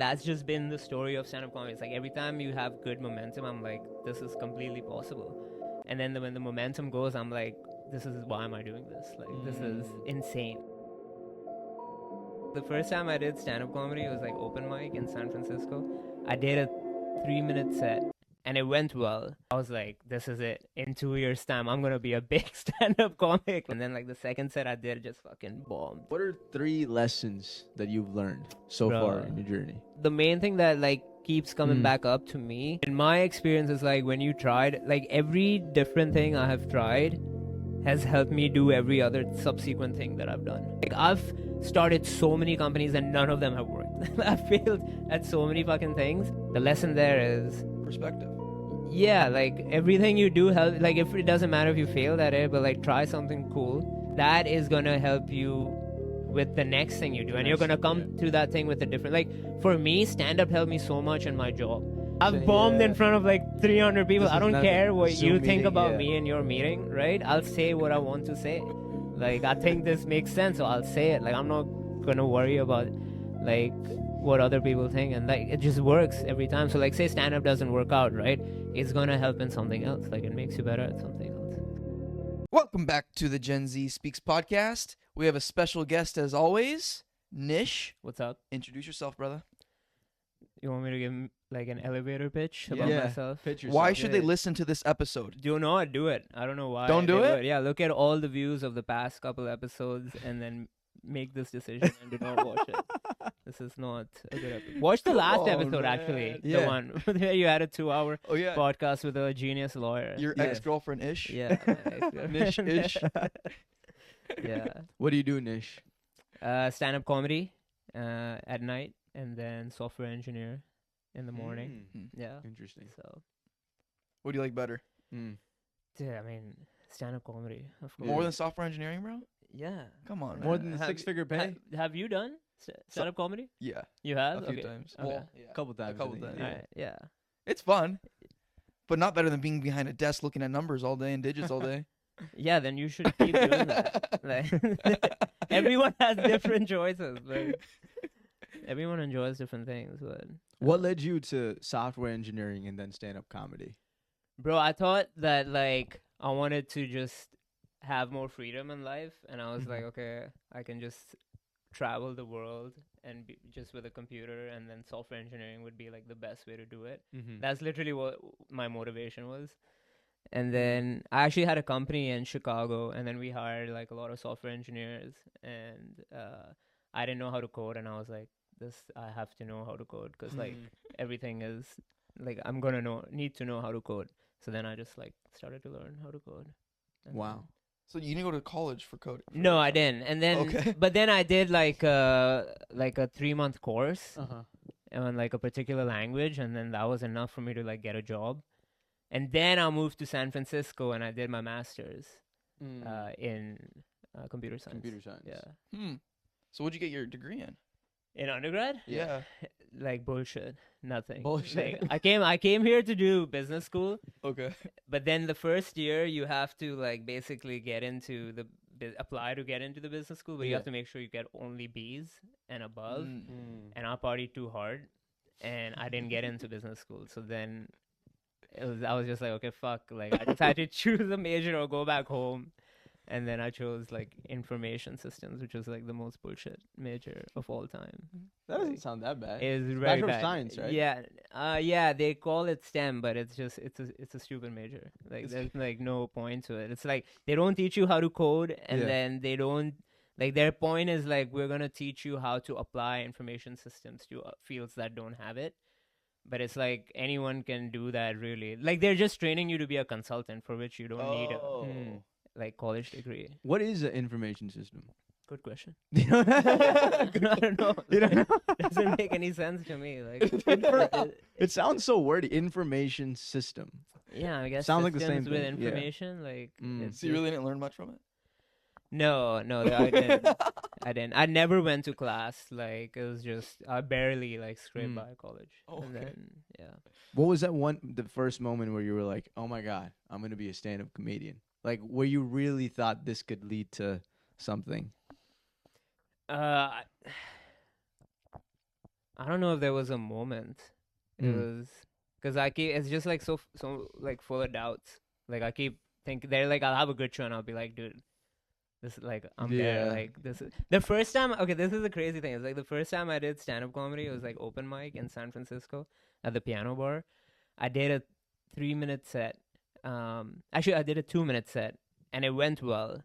That's just been the story of stand-up comedy. It's like every time you have good momentum, I'm like, this is completely possible. And then when the momentum goes, I'm like, this is, why am I doing this? Like, this is insane. The first time I did stand-up comedy, it was like open mic in San Francisco. I did a 3-minute set and it went well. I was like, this is it. In 2 years' time, I'm gonna be a big stand-up comic. And then like the second set I did just fucking bombed. What are 3 lessons that you've learned so far in your journey? The main thing that like keeps coming back up to me, in my experience, is like when you tried, like every different thing I have tried has helped me do every other subsequent thing that I've done. Like I've started so many companies and none of them have worked. I've failed at so many fucking things. The lesson there is perspective. yeah, like everything you do help. Like if it doesn't matter if you failed at it, but like try something cool. That is gonna help you with the next thing you do, and you're gonna come to that thing with a different. Like for me, stand-up helped me so much in my job. I've bombed in front of like 300 people. I don't care what you think about me in your meeting, right? I'll say what I want to say. Like I think this makes sense, so I'll say it. Like I'm not gonna worry about like what other people think, and like it just works every time. So like say stand-up doesn't work out, right? It's gonna help in something else. Like it makes you better at something else. Welcome back to the Gen Z Speaks podcast. We have a special guest as always, Nish. What's up? Introduce yourself, brother. You want me to give like an elevator pitch about myself? Pitch yourself. Why should they listen to this episode? Do not do it. I don't know why. Don't do it? Yeah, look at all the views of the past couple episodes and then make this decision and do not watch it. This is not a good episode. Watch the last episode, actually. Yeah. The one where you had a 2-hour Oh yeah, podcast with a genius lawyer. your ex-girlfriend Ish. Yeah. Nish Ish. Yeah. What do you do, Nish? Stand-up comedy at night, and then software engineer in the morning. Yeah. Interesting. So, What do you like better? yeah, I mean, stand-up comedy, of course. More than software engineering, bro? Yeah. Come on, More man. than the 6-figure pay? Have you done stand-up comedy? Yeah, You have? a few Okay. times. Okay. Well, yeah. A couple times. A couple I think. times. All right. Yeah. It's fun, but not better than being behind a desk looking at numbers all day and digits all day. Yeah, then you should keep doing that. Like, everyone has different choices. Like, everyone enjoys different things. But What led you to software engineering and then stand-up comedy? bro, I thought that like I wanted to just have more freedom in life, and I was like, okay, I can just travel the world and be just with a computer, and then software engineering would be like the best way to do it. That's literally what my motivation was. And then I actually had a company in Chicago, and then we hired like a lot of software engineers, and I didn't know how to code, and I was like, I have to know how to code, because like everything is like I'm gonna need to know how to code. So then I just like started to learn how to code. And Wow. So you didn't go to college for coding? no, I didn't. And then, Okay. but then I did like a 3-month course Uh-huh. on like a particular language, and then that was enough for me to like get a job. And then I moved to San Francisco and I did my master's in computer science. Computer science. Yeah. So what'd you get your degree in? In undergrad? Yeah. Like bullshit. Nothing. Bullshit. Like, I came here to do business school, Okay. but then the first year you have to like basically get into apply to get into the business school, but you have to make sure you get only B's and above. And I partied too hard, and I didn't get into business school. So then I was just like, okay, fuck. Like I just had to choose a major or go back home. And then I chose like information systems, which was like the most bullshit major of all time. That doesn't sound that bad. It's very Bachelor of bad. Science, right? Yeah. Yeah, they call it STEM, but it's a stupid major. Like there's like no point to it. It's like they don't teach you how to code, and then they don't like their point is like we're gonna teach you how to apply information systems to fields that don't have it. But it's like anyone can do that, really. Like they're just training you to be a consultant, for which you don't need a like college degree. What is an information system? Good question. You don't I don't know. You don't know? Doesn't make any sense to me. Like It sounds so wordy. Information system. yeah, I guess Sounds like the systems same with thing, yeah. information. Like it's So you really didn't learn much from it? no, I didn't. I didn't. I never went to class. Like it was just I barely like scraped by college. Oh, And okay. then yeah. What was the first moment where you were like, oh my God, I'm going to be a stand-up comedian? Like, where you really thought this could lead to something? I'm I don't know if there was a moment. It was because I keep it's just like so like full of doubts. Like I keep thinking they're like I'll have a good show and I'll be like, dude, this is like I'm there. Yeah. Like this is the first time. Okay, this is the crazy thing. It's like the first time I did stand up comedy. It was like open mic in San Francisco at the Piano Bar. I did a 3-minute set. Actually, I did a 2-minute set, and it went well.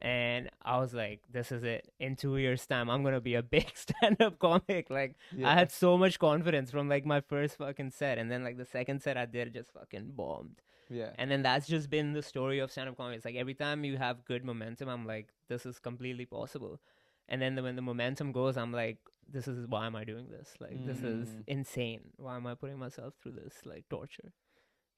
And I was like, this is it. In 2 years' time, I'm gonna be a big stand-up comic. Like I had so much confidence from like my first fucking set, and then like the second set I did just fucking bombed. Yeah. And then that's just been the story of stand-up comedy. It's like every time you have good momentum, I'm like, this is completely possible. And then when the momentum goes, I'm like, this is why am I doing this? Like this is insane. Why am I putting myself through this like torture?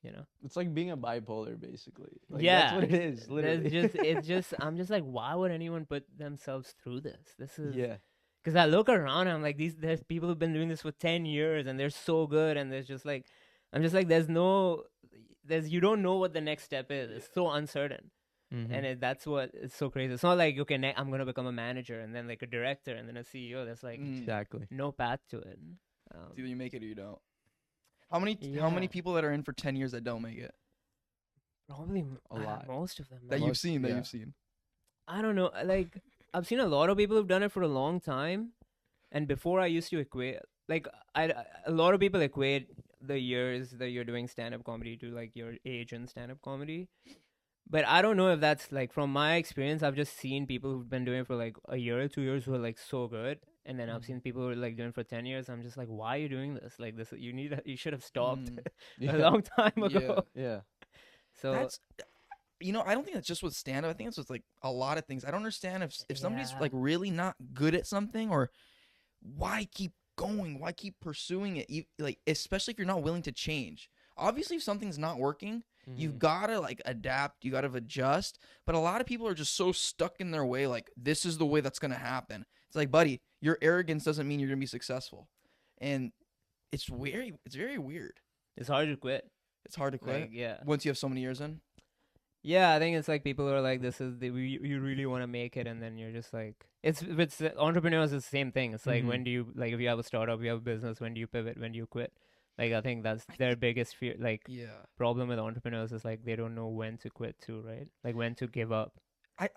You know? It's like being a bipolar, basically. Like, Yeah. that's what it is. Literally. I'm just like, why would anyone put themselves through this? This is Yeah. Because I look around, I'm like, there's people who've been doing this for 10 years, and they're so good, and there's just like, I'm just like, you don't know what the next step is. It's so uncertain. And that's what it's so crazy. It's not like, okay, I'm going to become a manager and then like a director and then a CEO. There's like Exactly. no path to it. It's either you make it or you don't. How many people that are in for 10 years that don't make it? Probably A lot. most of them. That man. you've seen, yeah. I don't know. Like, I've seen a lot of people who've done it for a long time. And before I used to equate, like, a lot of people equate the years that you're doing stand-up comedy to like your age in stand-up comedy. But I don't know if that's like, from my experience, I've just seen people who've been doing it for like a year or 2 years who are like so good. And then I've seen people who are like doing it for 10 years. I'm just like, why are you doing this? Like this, you should have stopped a long time ago. Yeah. So That's, I don't think that's just with stand-up. I think it's with like a lot of things. I don't understand if somebody's Yeah. like really not good at something, or why keep going? Why keep pursuing it? Like, especially if you're not willing to change. Obviously, if something's not working, you've got to like adapt, you got to adjust. But a lot of people are just so stuck in their way, like, this is the way that's going to happen. It's like, buddy, your arrogance doesn't mean you're going to be successful. And it's very weird. it's hard to quit. It's hard to quit Like, yeah. once you have so many years in. Yeah, I think it's like people are like, this is you really want to make it, and then you're just like, it's entrepreneurs is the same thing. It's like, when do you, like, if you have a startup, you have a business, when do you pivot, when do you quit? Like, I think that's their biggest fear. Like, problem with entrepreneurs is like they don't know when to quit too, right? Like when to give up.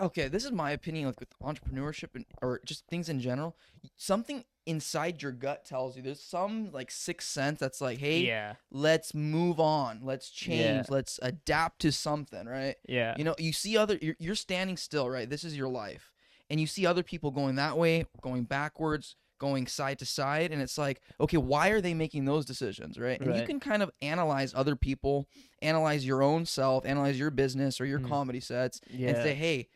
Okay, this is my opinion, like with entrepreneurship or just things in general. Something inside your gut tells you, there's some like sixth sense that's like, hey, let's move on, let's change, let's adapt to something, right? Yeah. You see you're standing still, right? This is your life, and you see other people going that way, going backwards, going side to side, and it's like, okay, why are they making those decisions, right? And you can kind of analyze other people, analyze your own self, analyze your business or your comedy sets, and say, hey,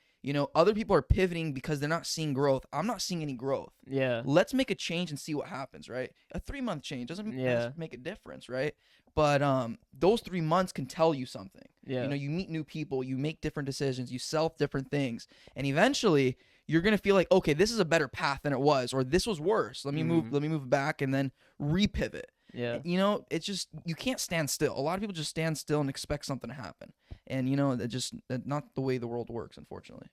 other people are pivoting because they're not seeing growth. I'm not seeing any growth. Yeah. Let's make a change and see what happens, right? A 3-month change doesn't make a difference, right? But those 3 months can tell you something. Yeah. You meet new people, you make different decisions, you self different things, and eventually you're gonna feel like, okay, this is a better path than it was, or this was worse. Let me move back and then repivot. Yeah. It's just, you can't stand still. A lot of people just stand still and expect something to happen, and that's not the way the world works, unfortunately.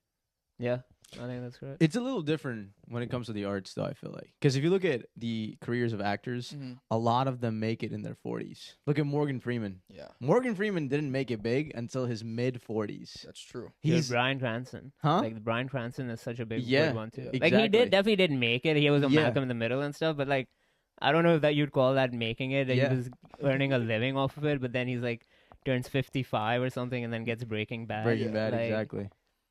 Yeah, I think that's correct. It's a little different when it comes to the arts, though, I feel like. Because if you look at the careers of actors, a lot of them make it in their 40s. Look at Morgan Freeman. Yeah. Morgan Freeman didn't make it big until his mid-40s. That's true. He's Bryan Cranston. Huh? Like, Bryan Cranston is such a big one, too. Exactly. Like, he definitely didn't make it. He was a Malcolm in the Middle and stuff, but, like, I don't know if that you'd call that making it. He was earning a living off of it, but then he's, like, turns 55 or something and then gets Breaking Bad. Breaking Bad, like, exactly.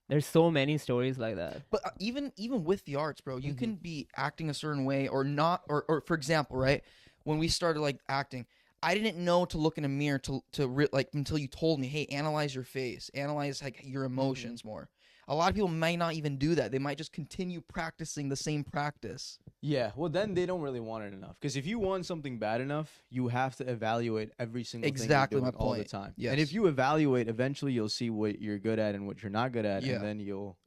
There's so many stories like that. But even with the arts, bro, you can be acting a certain way or not. Or for example, right, when we started like acting, I didn't know to look in a mirror like until you told me, hey, analyze your face, analyze like your emotions more. A lot of people might not even do that. They might just continue practicing the same practice. Yeah, well, then they don't really want it enough. Because if you want something bad enough, you have to evaluate every single thing you're doing all the time. Yes. And if you evaluate, eventually you'll see what you're good at and what you're not good at, and then you'll,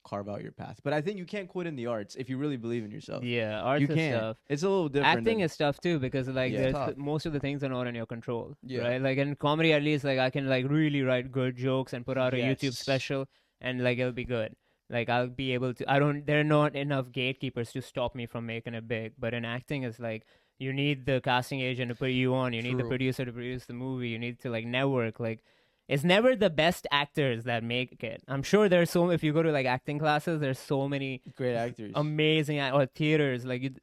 carve out your path. But I think you can't quit in the arts if you really believe in yourself. Yeah, arts you is can't. tough. It's a little different. Acting is tough too because like tough. most of the things are not in your control. Yeah. Right? Like in comedy, at least, like I can like really write good jokes and put out a YouTube special and like it'll be good. Like I'll be able to. I don't. There are not enough gatekeepers to stop me from making it big. But in acting, it's like you need the casting agent to put you on. You need the True. producer to produce the movie. You need to like network. Like it's never the best actors that make it. I'm sure there's so. If you go to like acting classes, there's so many Great actors. amazing or theaters. Like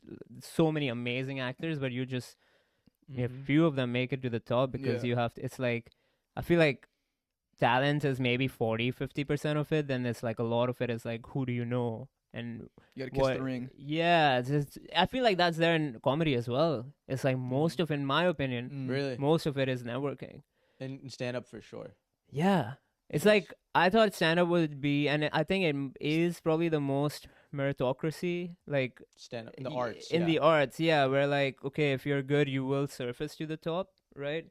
so many amazing actors, but you just a few of them make it to the top because you have to. It's like I feel like talent is maybe 40-50% of it, then it's like a lot of it is like who do you know and You gotta kiss the ring. Yeah, I feel like that's there in comedy as well. It's like most of, in my opinion, Really? most of it is networking. And stand up for sure. Yeah, it's like I thought stand up would be, and I think it is probably the most meritocracy, like Stand up in the arts. in the arts, yeah, where like okay, if you're good, you will surface to the top, right?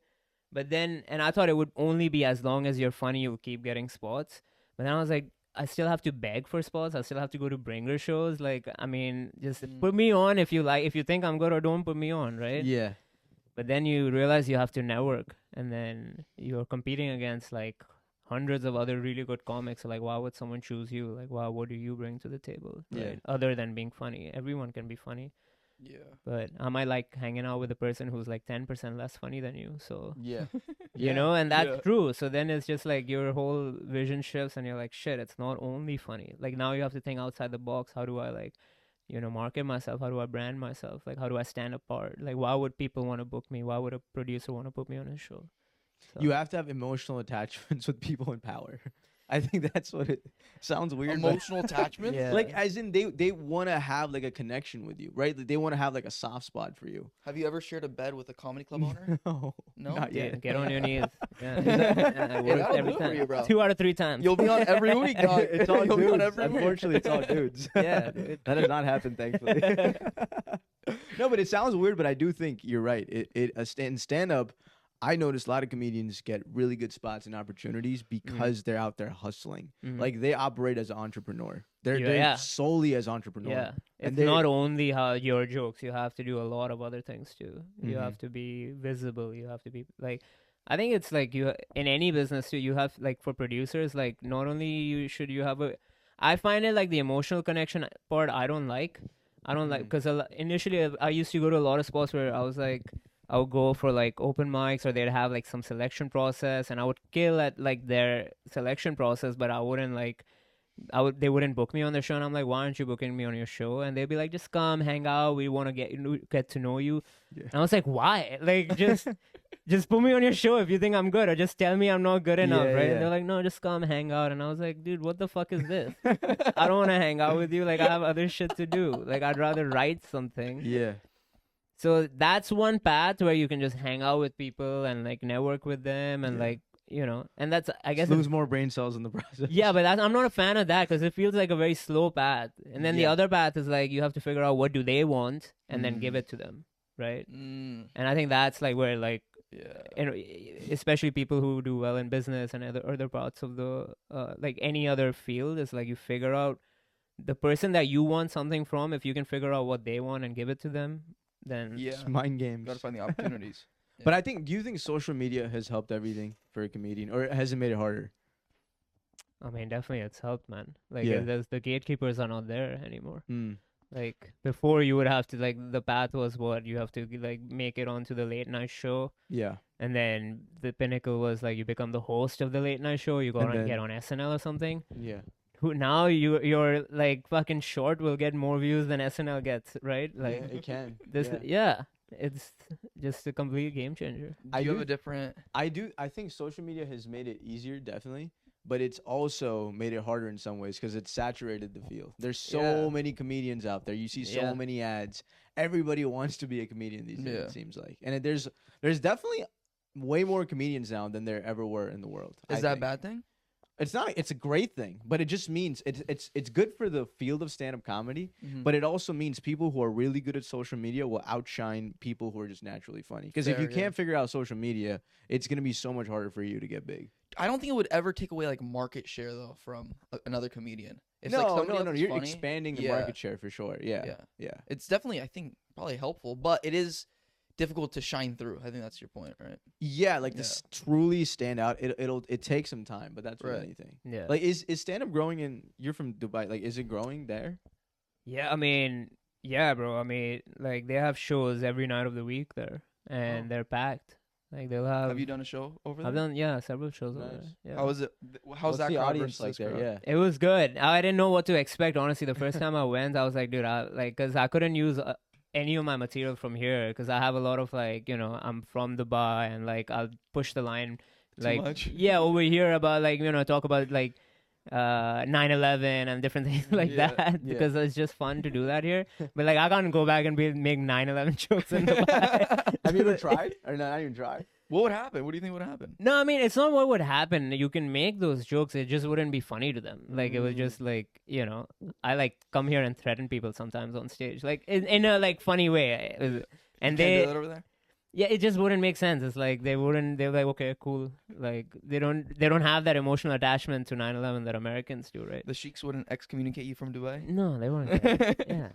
But then, and I thought it would only be as long as you're funny, you'll keep getting spots. But then I was like, I still have to beg for spots. I still have to go to bringer shows. Like, I mean, just put me on if you like. If you think I'm good, or don't put me on, right? Yeah. But then you realize you have to network, and then you're competing against like hundreds of other really good comics. So, like, why would someone choose you? Like, wow, what do you bring to the table? Right? Yeah. Other than being funny, everyone can be funny. Yeah. But I might like hanging out with a person who's like 10% less funny than you. So Yeah. you know, and that's true. So then it's just like your whole vision shifts, and you're like, shit, it's not only funny. Like now you have to think outside the box. How do I like, you know, market myself? How do I brand myself? Like how do I stand apart? Like why would people want to book me? Why would a producer want to put me on his show? So. You have to have emotional attachments with people in power. I think that's what it sounds weird. Emotional attachment? Yeah. Like as in they want to have like a connection with you, right? Like, they want to have like a soft spot for you. Have you ever shared a bed with a comedy club owner? No. No? Not Yeah, yet. get on your knees. Yeah. that'll It works do every it for time. you, bro. 2 out of 3 times. You'll be on every week, dog. It's all You'll be on dudes. every week. Unfortunately, it's all dudes. Yeah, dude. That has not happened, thankfully. No, but it sounds weird, but I do think you're right. In stand-up, I noticed a lot of comedians get really good spots and opportunities because they're out there hustling. Like they operate as an entrepreneur. They're solely as entrepreneur. Yeah, And it's not only how your jokes. You have to do a lot of other things too. You Mhm. have to be visible. You have to be like. I think it's like you in any business too. You have like for producers, like not only should you have a. I find it like the emotional connection part. I don't like because initially I used to go to a lot of spots where I was like. I would go for like open mics, or they'd have like some selection process, and I would kill at like their selection process, but I wouldn't like, they wouldn't book me on their show, and I'm like, why aren't you booking me on your show? And they'd be like, just come, hang out, we want to get to know you. Yeah. And I was like, why? Like just put me on your show if you think I'm good, or just tell me I'm not good enough, right? Yeah. And they're like, no, just come, hang out. And I was like, dude, what the fuck is this? I don't want to hang out with you. Like I have other shit to do. Like I'd rather write something. Yeah. So that's one path where you can just hang out with people and like network with them and like, you know, and that's, I guess, lose more brain cells in the process. yeah, but I'm not a fan of that because it feels like a very slow path. And then the other path is like you have to figure out what do they want and then give it to them, right? And I think that's like where like, especially people who do well in business and other parts of the like any other field is like you figure out the person that you want something from. If you can figure out what they want and give it to them, then It's mind games. Gotta find the opportunities. But I think, do you think social media has helped everything for a comedian, or has it made it harder? I mean, definitely it's helped, man. Like, Yeah. the gatekeepers are not there anymore. Mm. Like, before you would have to, like, the path was what? You have to, like, make it onto the late night show. Yeah. And then the pinnacle was, like, you become the host of the late night show. You go And on then- get on SNL or something. Yeah. Who now your like, fucking short will get more views than SNL gets, right? Like, Yeah, it can. this, it's just a complete game changer. Do you have a different... I think social media has made it easier, definitely, but it's also made it harder in some ways because it's saturated the field. There's so many comedians out there. You see so many ads. Everybody wants to be a comedian these days, it seems like. And there's definitely way more comedians now than there ever were in the world. Is that a bad thing? It's not. It's a great thing, but it just means it's good for the field of stand-up comedy. But it also means people who are really good at social media will outshine people who are just naturally funny. Because if you can't figure out social media, it's gonna be so much harder for you to get big. I don't think it would ever take away like market share though from another comedian. If, No, like, somebody else is you're funny, expanding the market share for sure. Yeah. It's definitely, I think, probably helpful, but it is difficult to shine through. I think that's your point, right? Yeah, like Yeah. to truly stand out, it takes some time, but that's with Right. anything. Yeah. Like, is stand up growing in? You're from Dubai. Like, is it growing there? Yeah, I mean, yeah, bro. I mean, like they have shows every night of the week there, and Oh. they're packed. Like they'll have. Have you done a show over there? I've done several shows over Nice. there. Yeah. How is it? How's What's that the crowd audience versus like this there? crowd? Yeah. It was good. I didn't know what to expect, honestly. The first time I went, I was like, dude, cause I couldn't use any of my material from here, cause I have a lot of like, I'm from Dubai, and like I'll push the line, Too like, much? yeah, over here about like, talk about like 9/11 and different things like Yeah. that, Yeah. because it's just fun to do that here. But like I can't go back and make 9/11 jokes in Dubai. Have you ever tried? Or not even tried? What would happen? What do you think would happen? No, I mean, it's not what would happen. You can make those jokes. It just wouldn't be funny to them. Like, it was just like, I like come here and threaten people sometimes on stage, like in a like funny way. And You can't they, do that over there? yeah, it just wouldn't make sense. It's like they're like, okay, cool. Like they don't have that emotional attachment to 9/11 that Americans do, right? The sheiks wouldn't excommunicate you from Dubai? No, they weren't. Yeah.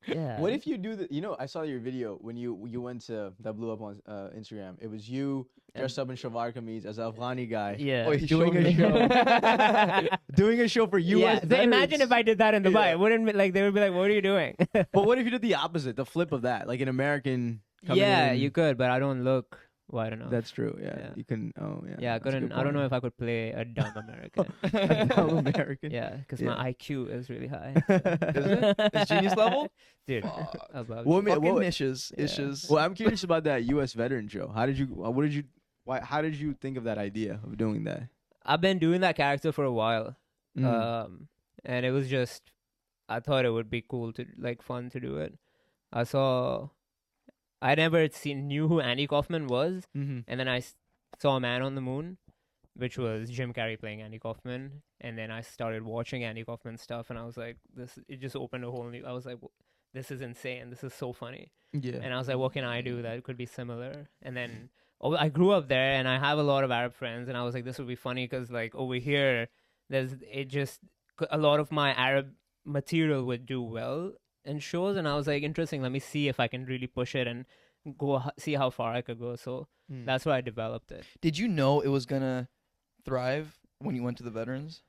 Yeah. What if you do the? I saw your video when you went to that blew up on Instagram. It was you dressed up in shalwar kameez as a Afghani guy. Yeah. Oh, he Doing showed a me. show. Doing a show for Yeah. U.S. So imagine veterans. if I did that in Dubai. Yeah. It wouldn't be, like they would be like, "What are you doing?" But what if you did the opposite, the flip of that, like an American? Coming Yeah, in? you could, but I don't look white enough. That's true. Yeah, Yeah. you can. Oh, yeah. Yeah, I that's a good couldn't. I don't know point. if I could play a dumb American. A dumb American. Yeah, because Yeah. my IQ is really high. Is it? It's genius level? Dude. Fuck. Above. What ma- Fucking what- issues. Yeah. Issues. Well, I'm curious about that U.S. veteran show. How did you? What did you? Why? How did you think of that idea of doing that? I've been doing that character for a while, Mm. and it was just, I thought it would be cool to like fun to do it. I never knew who Andy Kaufman was, Mm-hmm. and then I saw Man on the Moon, which was Jim Carrey playing Andy Kaufman, and then I started watching Andy Kaufman stuff, and I was like, it just opened a whole new. I was like, this is insane. This is so funny. Yeah. And I was like, what can I do that could be similar? And then I grew up there, and I have a lot of Arab friends, and I was like, this would be funny because like over here, a lot of my Arab material would do well in shows, and I was like, interesting. Let me see if I can really push it and see how far I could go. So Mm. that's why I developed it. Did you know it was gonna thrive when you went to the veterans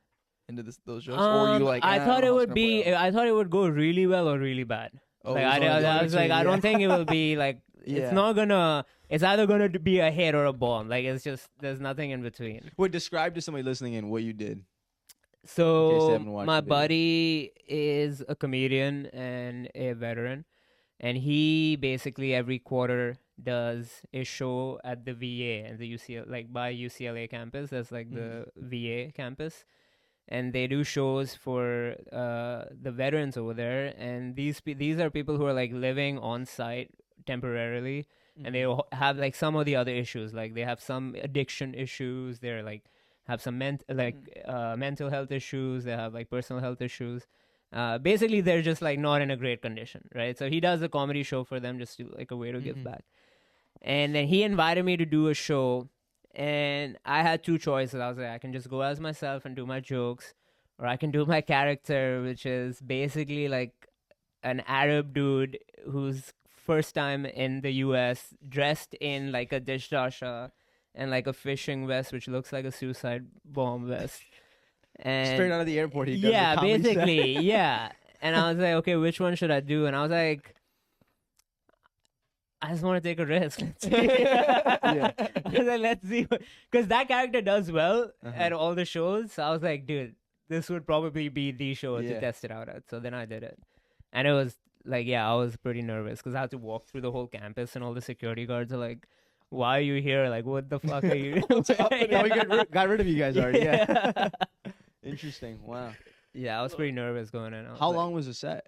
into those jokes, or were you like? I "Ah, thought don't it know how it's would gonna be. play out"? I thought it would go really well or really bad. Oh, Like it was only I going was like, I don't think it will be like. Yeah. It's not gonna. It's either gonna be a hit or a bomb. Like it's just there's nothing in between. Well, describe to somebody listening in what you did. they So haven't watched my the video. buddy is a comedian and a veteran, and he basically every quarter does a show at the VA and the UCLA, like by UCLA campus. That's like the VA campus, and they do shows for the veterans over there. And these are people who are like living on site temporarily, and they have like some of the other issues. Like they have some addiction issues. They're like have some mental health issues. They have like personal health issues. Basically, they're just like not in a great condition, right? So he does a comedy show for them just to like a way to give back. And then he invited me to do a show, and I had two choices. I was like, I can just go as myself and do my jokes, or I can do my character, which is basically like an Arab dude who's first time in the U.S. dressed in like a dish dasha and like a fishing vest, which looks like a suicide bomb vest. And Straight out of the airport, he does yeah, a comedy set. basically, yeah. And I was like, okay, which one should I do? And I was like, I just want to take a risk. Let's see. Yeah. I was like, let's see, because that character does well Uh-huh. at all the shows. So I was like, dude, this would probably be the show Yeah. to test it out at. So then I did it, and it was like, yeah, I was pretty nervous because I had to walk through the whole campus, and all the security guards are like, "Why are you here? Like, what the fuck are you?" What's happening? Oh, we got rid of you guys already. Yeah. Yeah. Interesting. Wow. Yeah, I was pretty nervous going in. I was How like, long was the set?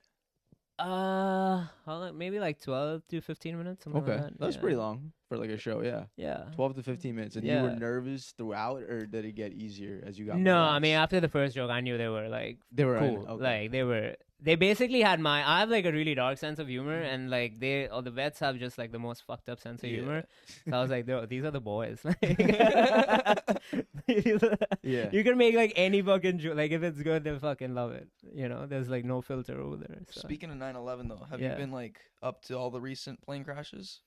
How long? Maybe like 12 to 15 minutes. Something Okay, like that. that's Yeah. pretty long for like a show. Yeah, Yeah. 12 to 15 minutes. And you were Yeah. nervous throughout, or did it get easier as you got? No, more I mean laughs? after the first joke, I knew they were like they were cool. Okay. Like they basically had I have like a really dark sense of humor, and like all the vets have just like the most fucked up sense of Yeah. humor. So I was like, these are the boys. Yeah. You can make like any fucking joke. Like if it's good, they'll fucking love it. You know, there's like no filter over there. So. Speaking of 9/11 though, have Yeah. you been like up to all the recent plane crashes?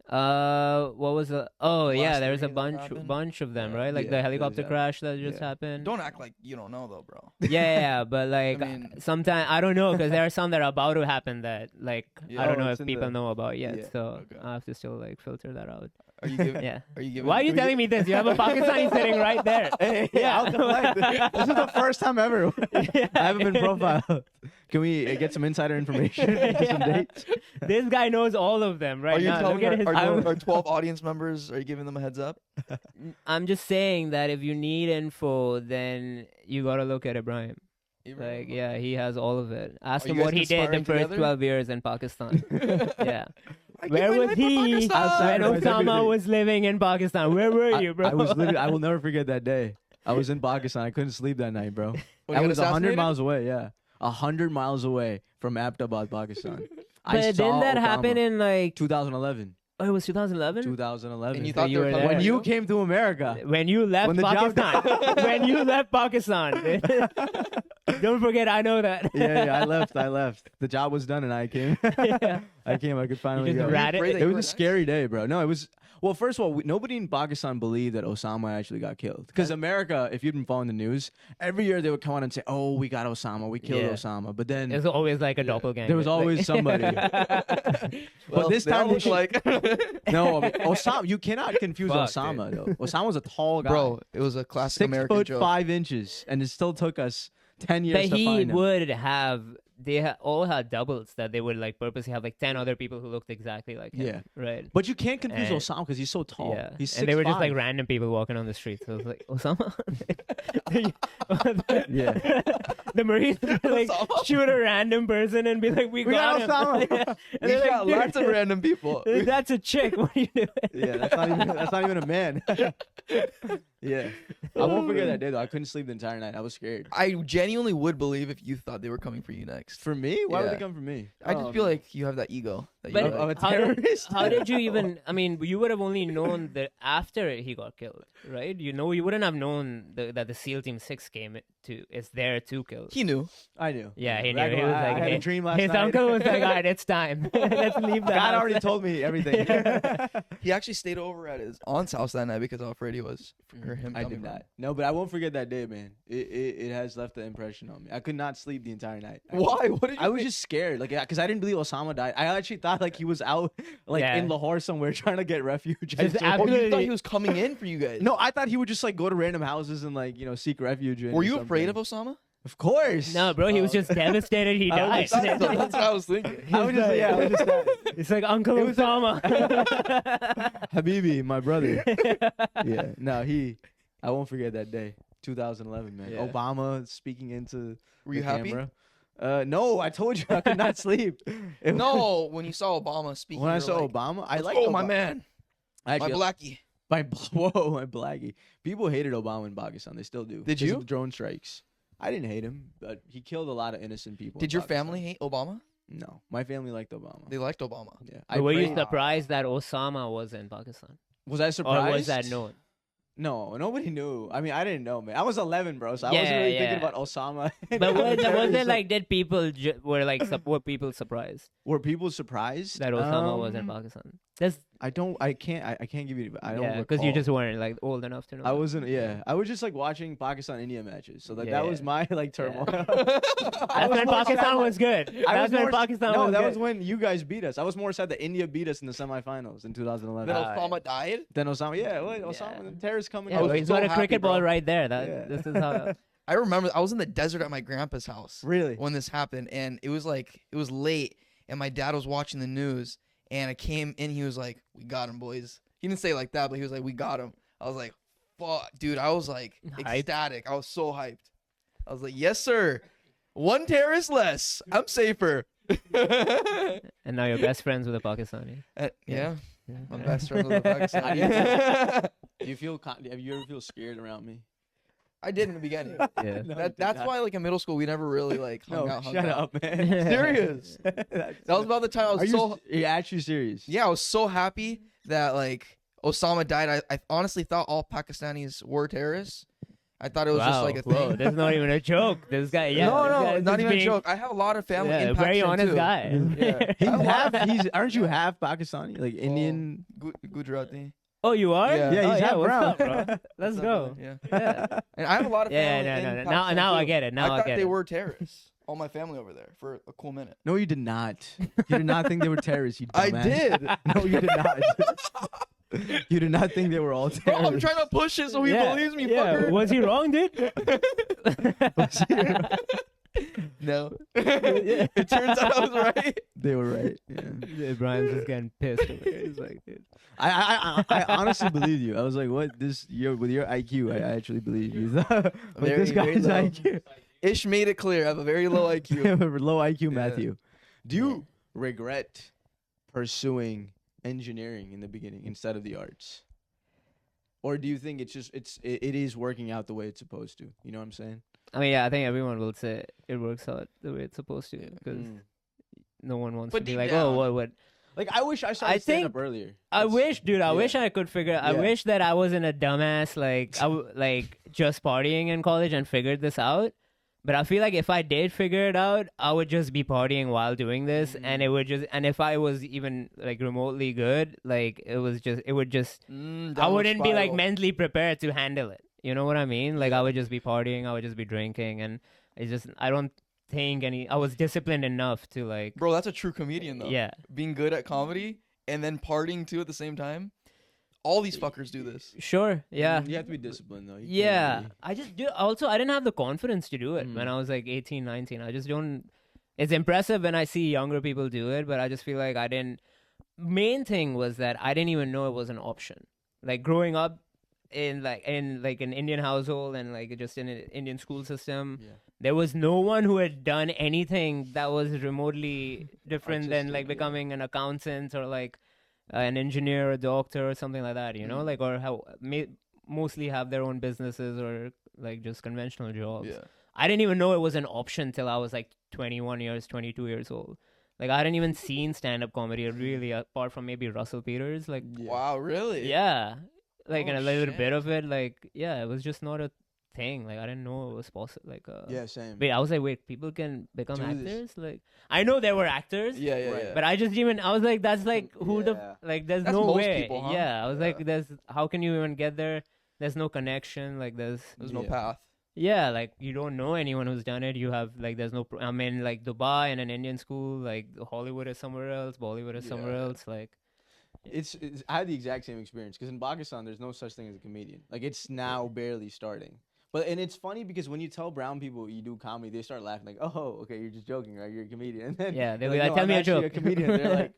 What was the? Oh Last yeah, there's a thing that happened? bunch of them, Yeah. right? Like Yeah, the there's helicopter that. crash that just Yeah. happened. Don't act like you don't know though, bro. Yeah, but like mean- sometimes I don't know because there are some that are about to happen that like Yeah. I don't Oh, know it's if in people the- know about yet. yeah, So okay. I have to still like filter that out. Are you giving? Yeah. Are you giving? Why are you can we telling me this? You have a Pakistani sitting right there. Hey, Yeah. I'll deflect. This is the first time ever. I haven't been profiled. Can we get some insider information? Some dates? This guy knows all of them right Are you now. telling Look at his our 12 audience members? Are you giving them a heads up? I'm just saying that if you need info, then you gotta look at Ibrahim. Like, yeah, he has all of it. Ask Are you him what guys he did the conspiring first together? 12 years in Pakistan. Yeah. I Where give my was life for he when Pakistan! Osama was living in Pakistan? Where were you, bro? I was literally. I will never forget that day. I was in Pakistan. I couldn't sleep that night, bro. When I you got was 100 assassinated? miles away. Yeah, 100 miles away from Abbottabad, Pakistan. I But saw didn't that happen Obama. in like? 2011? Oh, it was 2011. 2011. And you So thought you they were were coming there. when for you came to America. When you left When the job- Pakistan. When you left Pakistan. Don't forget, I know that. Yeah, I left. The job was done, and I came. Yeah. I came. I could finally just go. rat Afraid it. that It you was were a next? scary day, bro. No, it was. Well, first of all, nobody in Pakistan believed that Osama actually got killed. Because America, if you'd been following the news, every year they would come out and say, "Oh, we got Osama. We killed Yeah. Osama." But then There's always like a doppelganger. there was always somebody. Well, this they all time look they- like No, I mean, Osama. You cannot confuse Fuck, Osama though. Osama was a tall guy, bro. It was a classic 6 American foot joke. 5 inches, and it still took us 10 years But to he find him. would have. They all had doubles that they would like purposely have like 10 other people who looked exactly like him. Yeah. Right. But you can't confuse And- Osama because he's so tall. Yeah. He's 6'5". And they were just like random people walking on the street. So it was like, Osama? Yeah. The Marines would, like Osama? shoot a random person and be like, we got him. Osama. Yeah. And We they're got like, lots of "Dude, random people. That's a chick. What are you doing? Yeah, that's not even a man. Yeah, I won't forget that day though. I couldn't sleep the entire night. I was scared. I genuinely would believe if you thought they were coming for you next. For me, why would Yeah. they come for me? I just feel like you have that ego. That But you're I'm like, a how did, terrorist. how did you even? I mean, you would have only known that after he got killed, right? You know, you wouldn't have known that the SEAL Team 6 came is there to kill. he knew. I knew. Yeah, he knew. Ragnar, He was I like, had hey, a dream last his night. uncle was like, all right, it's time. Let's leave the God house." already told me everything. He actually stayed over at his aunt's house that night because how afraid he was for him. I coming did from. not. No, but I won't forget that day, man. It has left an impression on me. I could not sleep the entire night. Why? What did you? I was just scared, like, because I didn't believe Osama died. I actually thought like he was out, like Yeah. in Lahore somewhere, trying to get refuge. I Just still- Oh, you thought absolutely- he was coming in for you guys? no, I thought he would just like go to random houses and like seek refuge. Were you afraid of Osama? Of course. No, bro, he was just devastated he I died. was just- That's what I was thinking. I was just, yeah, I was just that. It's like Uncle It was Osama. Habibi, my brother. Yeah, no, I won't forget that day, 2011, man. Yeah. Obama speaking into Were the you happy? camera. No, I told you I could not sleep. It- No, when you saw Obama speaking. when I you were saw like, Obama, I "Let's like go, my man, my Actually, blackie." my blackie. People hated Obama in Pakistan. They still do. Did 'cause of you? the drone strikes? I didn't hate him, but he killed a lot of innocent people. Did in your Pakistan. family hate Obama? No, my family liked Obama. They liked Obama. Yeah, But were you prayed- surprised that Osama was in Pakistan? Was I surprised? Or was that known? No, nobody knew. I mean, I didn't know, man. I was 11, bro, so I Yeah, wasn't really thinking yeah. about Osama. But was Terrorism. it like, did people, were people surprised Were people surprised that Osama was in Pakistan? That's, I can't give you. I don't. yeah, because you recall. just weren't like old enough to know. I wasn't. Yeah, I was just like watching Pakistan India matches, so that Yeah. was my like turmoil. That's was when more Pakistan sad- was good. I That's was when more- Pakistan no, was that good. was when you guys beat us. I was more sad that India beat us in the semifinals in 2011. Then Ah, Osama died. Then Osama, Osama, Yeah. the terrorists coming. Yeah, I was bro, he's so got a happy, cricket bro. ball right there. Yeah. This is how. I remember I was in the desert at my grandpa's house Really? when this happened, and it was late, and my dad was watching the news, and I came in. He was like, "We got him, boys." He didn't say it like that, but he was like, "We got him." I was like, "Fuck, dude!" I was like Hyped. ecstatic. I was so hyped. I was like, "Yes, sir. One terrorist less. I'm safer." And now you're best friends with a Pakistani. Yeah, Yeah. my best friend was a Pakistani. Do you feel? Have you ever feel scared around me? I did in the beginning. Yeah. No, I did That's not. why, like in middle school, we never really like hung No, out. shut up, man. Serious. That was about the time I Are was you? so You're actually serious? yeah, I was so happy that like Osama died. I honestly thought all Pakistanis were terrorists. I thought it was just like a Whoa, thing. that's not even a joke. This guy, yeah. no, this no, guy is not just even a being- joke. I have a lot of family Yeah, in very Pakistan honest too. guy. Yeah. Aren't you half Pakistani, like Indian? Gujarati. Oh, you are? Yeah. Yeah, Oh, he's half what's brown. up, bro? Let's What's up, go. brother? Yeah. Yeah. And I have a lot of Yeah, family no, in no, no. Pakistan Now I too. get it. Now I thought get they it. were terrorists. All my family over there for a cool minute. No, you did not. You did not think they were terrorists. You I dumbass. did. No, you did not. You did not think they were all Bro, terrorists. I'm trying to push it so he Yeah, believes me, yeah. fucker. Was he wrong, dude? No. It turns out I was right. They were right. Yeah. Yeah, Brian's just getting pissed. He's like, dude. I honestly believe you. I was like, what? With your IQ, I actually believe you. But Very, this very guy's low. IQ. Ish made it clear. I have a very low IQ. Low IQ, Yeah. Matthew. Do you regret pursuing engineering in the beginning instead of the arts? Or do you think it is working out the way it's supposed to? You know what I'm saying? I mean, yeah, I think everyone will say it works out the way it's supposed to because no one wants But to be deep like, down- oh, what? Like, I wish I started I stand think- up earlier. I wish, dude. I yeah. wish I could figure. I Yeah. wish that I wasn't a dumbass, like like just partying in college and figured this out. But I feel like if I did figure it out, I would just be partying while doing this, and it would just. And if I was even like remotely good, like it would just. I wouldn't be like mentally prepared to handle it. You know what I mean? Like I would just be partying, I would just be drinking, and I don't think I was disciplined enough to like. Bro, that's a true comedian though. Yeah. Being good at comedy and then partying too at the same time. All these fuckers do this. Sure. Yeah. You have to be disciplined, though. You can't Yeah, really- I just do. Also, I didn't have the confidence to do it when I was like 18, 19. I just don't. It's impressive when I see younger people do it, but I just feel like I didn't. Main thing was that I didn't even know it was an option. Like growing up in an Indian household and like just in an Indian school system, there was no one who had done anything that was remotely different than like becoming an accountant or like an engineer, a doctor, or something like that. You know, like or mostly have their own businesses or like just conventional jobs. Yeah. I didn't even know it was an option till I was like 21 years, 22 years old. Like I hadn't even seen stand-up comedy really, apart from maybe Russell Peters. Like, Wow, really? yeah, like Oh, and a little shit. bit of it. Like, yeah, it was just not a thing. Like I didn't know it was possible. Like, Yeah, same. wait, I was like, wait, people can become Do actors? this. Like, I know there were actors. Yeah, yeah, Right. yeah. But I just even I was like, that's like who Yeah. the like. There's That's no most way. people, huh? Yeah, I was like, Yeah. there's how can you even get there? There's no connection. Like there's There's no Yeah. path. yeah, like you don't know anyone who's done it. You have like there's no. I'm in like Dubai in an Indian school. Like Hollywood is somewhere else. Bollywood is somewhere Yeah. else. Like It's I had the exact same experience because in Pakistan there's no such thing as a comedian. Like it's now barely starting. And it's funny because when you tell brown people you do comedy, they start laughing like, "Oh, okay, you're just joking, right? You're a comedian." And then Yeah, they'll they're be like, "No, "Tell I'm me a actually joke." A comedian. They're like,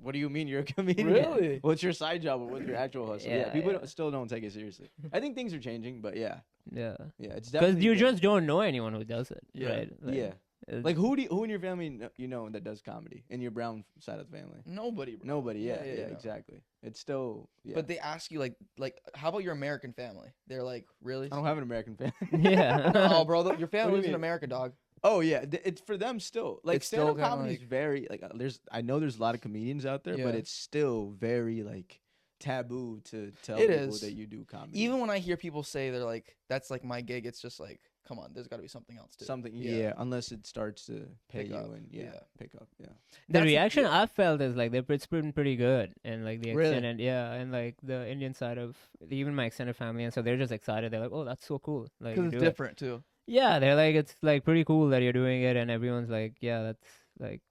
"What do you mean you're a comedian? Really? What's your side job or what's your actual hustle?" Yeah, Yeah, people yeah. still don't take it seriously. I think things are changing, but yeah, yeah, it's because definitely you good. just don't know anyone who does it. Yeah. Right. yeah. it's- Like who in your family you know that does comedy in your brown side of the family? Nobody, bro. Nobody. Yeah, Yeah, yeah, no. exactly. It's still. Yeah. But they ask you like, how about your American family? They're like, really? I don't have an American family. yeah. Oh, bro, your What do family you lives in mean? America, dog. Oh yeah, it's for them still. Like It's still stand-up kinda comedy is like- very like I know there's a lot of comedians out there, but Yeah. it's still very like taboo to tell It people is. that you do comedy. Even when I hear people say they're like, that's like my gig, it's just like, come on, there's got to be something else too. something, Yeah. yeah. Unless it starts to pay Pick you up, and yeah. pick up, yeah. The That's- reaction yeah. I've felt is like it's been pretty good, and like the Really? extended, and like the Indian side of even my extended family, and so they're just excited. They're like, "Oh, that's so cool!" Like, Because you it's do it. different too. Yeah, they're like, it's like pretty cool that you're doing it, and everyone's like, "Yeah, that's like,"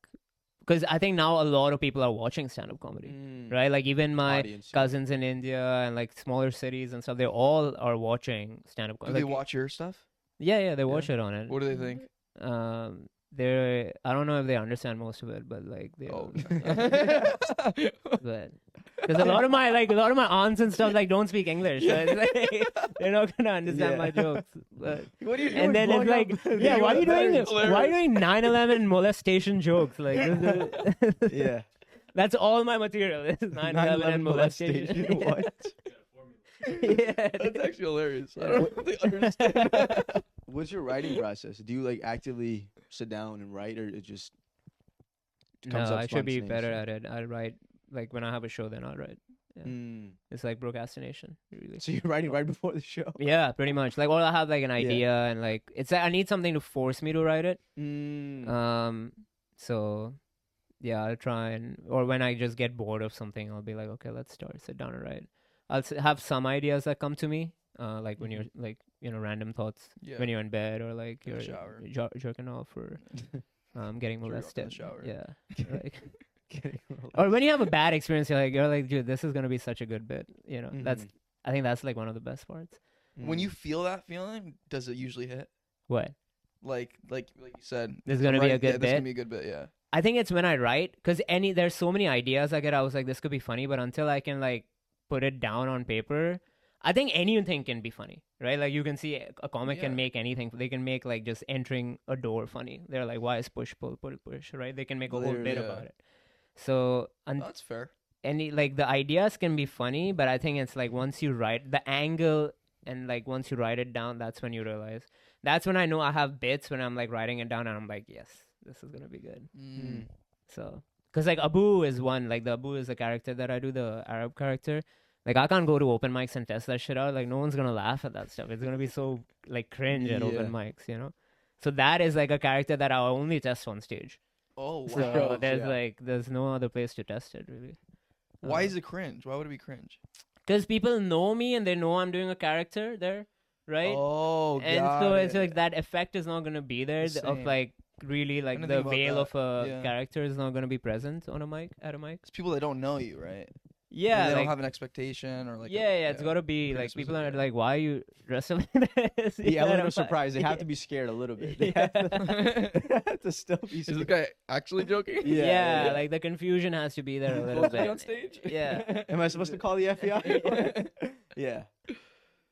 because I think now a lot of people are watching stand-up comedy, right? Like even my Audience, yeah. cousins in India and like smaller cities and stuff, they all are watching stand-up Do comedy. they watch your stuff? Yeah, they watch it on it. What do they think? They're I don't know if they understand most of it, but like they. Oh. But because a lot of my aunts and stuff like don't speak English, so it's like they're not gonna understand Yeah. my jokes. But, What are you doing? and then it's blowing like, up yeah, why are you doing this? hilarious. Why are you doing 9/11 molestation jokes? Like, Yeah. that's all my material is 9/11 and molestation. What? Yeah. That's actually hilarious. I don't know if they understand. What's your writing process? Do you like actively sit down and write, or it just No, comes up I should be spontaneously? better at it. I write like when I have a show, then I'll write. Yeah. Mm. It's like procrastination, really. So you're writing right before the show. Yeah, pretty much. Like, or I have like an idea and like it's I need something to force me to write it. So yeah, I'll try or when I just get bored of something, I'll be like, okay, let's sit down and write. I'll have some ideas that come to me, like when you're like, random thoughts when you're in bed or like In you're the shower. jerking off or getting Jerk off in the molested. shower. Yeah, like, or when you have a bad experience, you're like, dude, this is gonna be such a good bit. I think that's like one of the best parts. When you feel that feeling, does it usually hit? What? Like you said, There's gonna be a good This is bit. gonna be a good bit. Yeah. I think it's when I write, because there's so many ideas I get. I was like, this could be funny, but until I can like put it down on paper, I think anything can be funny, right? Like you can see a comic can make anything. They can make like just entering a door funny. They're like, why is push pull pull push, right? They can make a whole bit about it. So That's fair. like the ideas can be funny, but I think it's like once you write the angle and like once you write it down, that's when you realize. That's when I know I have bits when I'm like writing it down and I'm like, yes, this is gonna be good. So, cause like Abu is one, like the Abu is the character that I do, the Arab character. Like I can't go to open mics and test that shit out. Like no one's gonna laugh at that stuff. It's gonna be so like cringe at open mics, So that is like a character that I only test on stage. Oh wow. So there's no other place to test it really. Why is it cringe? Why would it be cringe? Because people know me and they know I'm doing a character there, right? Oh, and so it's like that effect is not gonna be there of like really like the veil of a character is not gonna be present on a mic at a mic. It's people that don't know you, right? Yeah, they like, don't have an expectation or like. It's gotta be like people are like, why are you dressed like this? The element of surprise. They have to be scared a little bit. They have to still be scared. Is this guy actually joking? Yeah, like the confusion has to be there a little bit on stage. Yeah. Am I supposed to call the FBI? Yeah.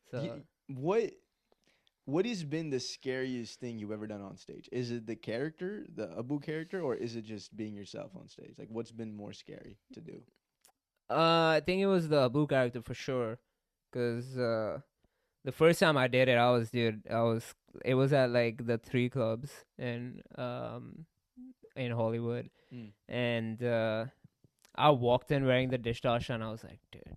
So what has been the scariest thing you've ever done on stage? Is it the character, the Abu character, or is it just being yourself on stage? Like, what's been more scary to do? I think it was the Abu character for sure, cause the first time I did it, it was at like the 3 clubs in Hollywood, and I walked in wearing the dish dasha, and I was like, dude,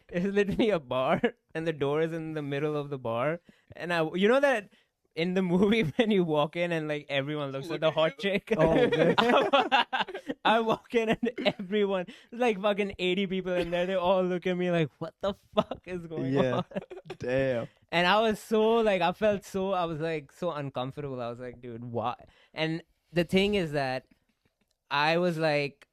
it's literally a bar, and the door is in the middle of the bar, and that. In the movie, when you walk in and like everyone looks at the hot chick, I walk in and everyone, like fucking 80 people in there, they all look at me like, what the fuck is going on? Damn. And I was so like, I was like so uncomfortable. I was like, dude, why? And the thing is that I was like,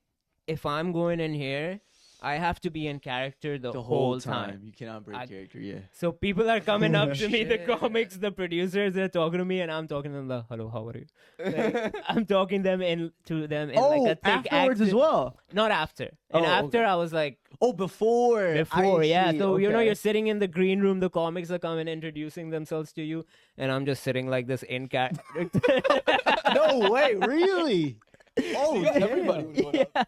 if I'm going in here, I have to be in character the whole time. You cannot break character, yeah. So people are coming up to me, the comics, the producers, they're talking to me, and I'm talking to them like, hello, how are you? Like, I'm talking to them in like a thick afterwards as well? Not after. And after I was like... before. Before, yeah. So, you're sitting in the green room, the comics are coming, introducing themselves to you, and I'm just sitting like this in character. No way, really? Oh, everybody was going up.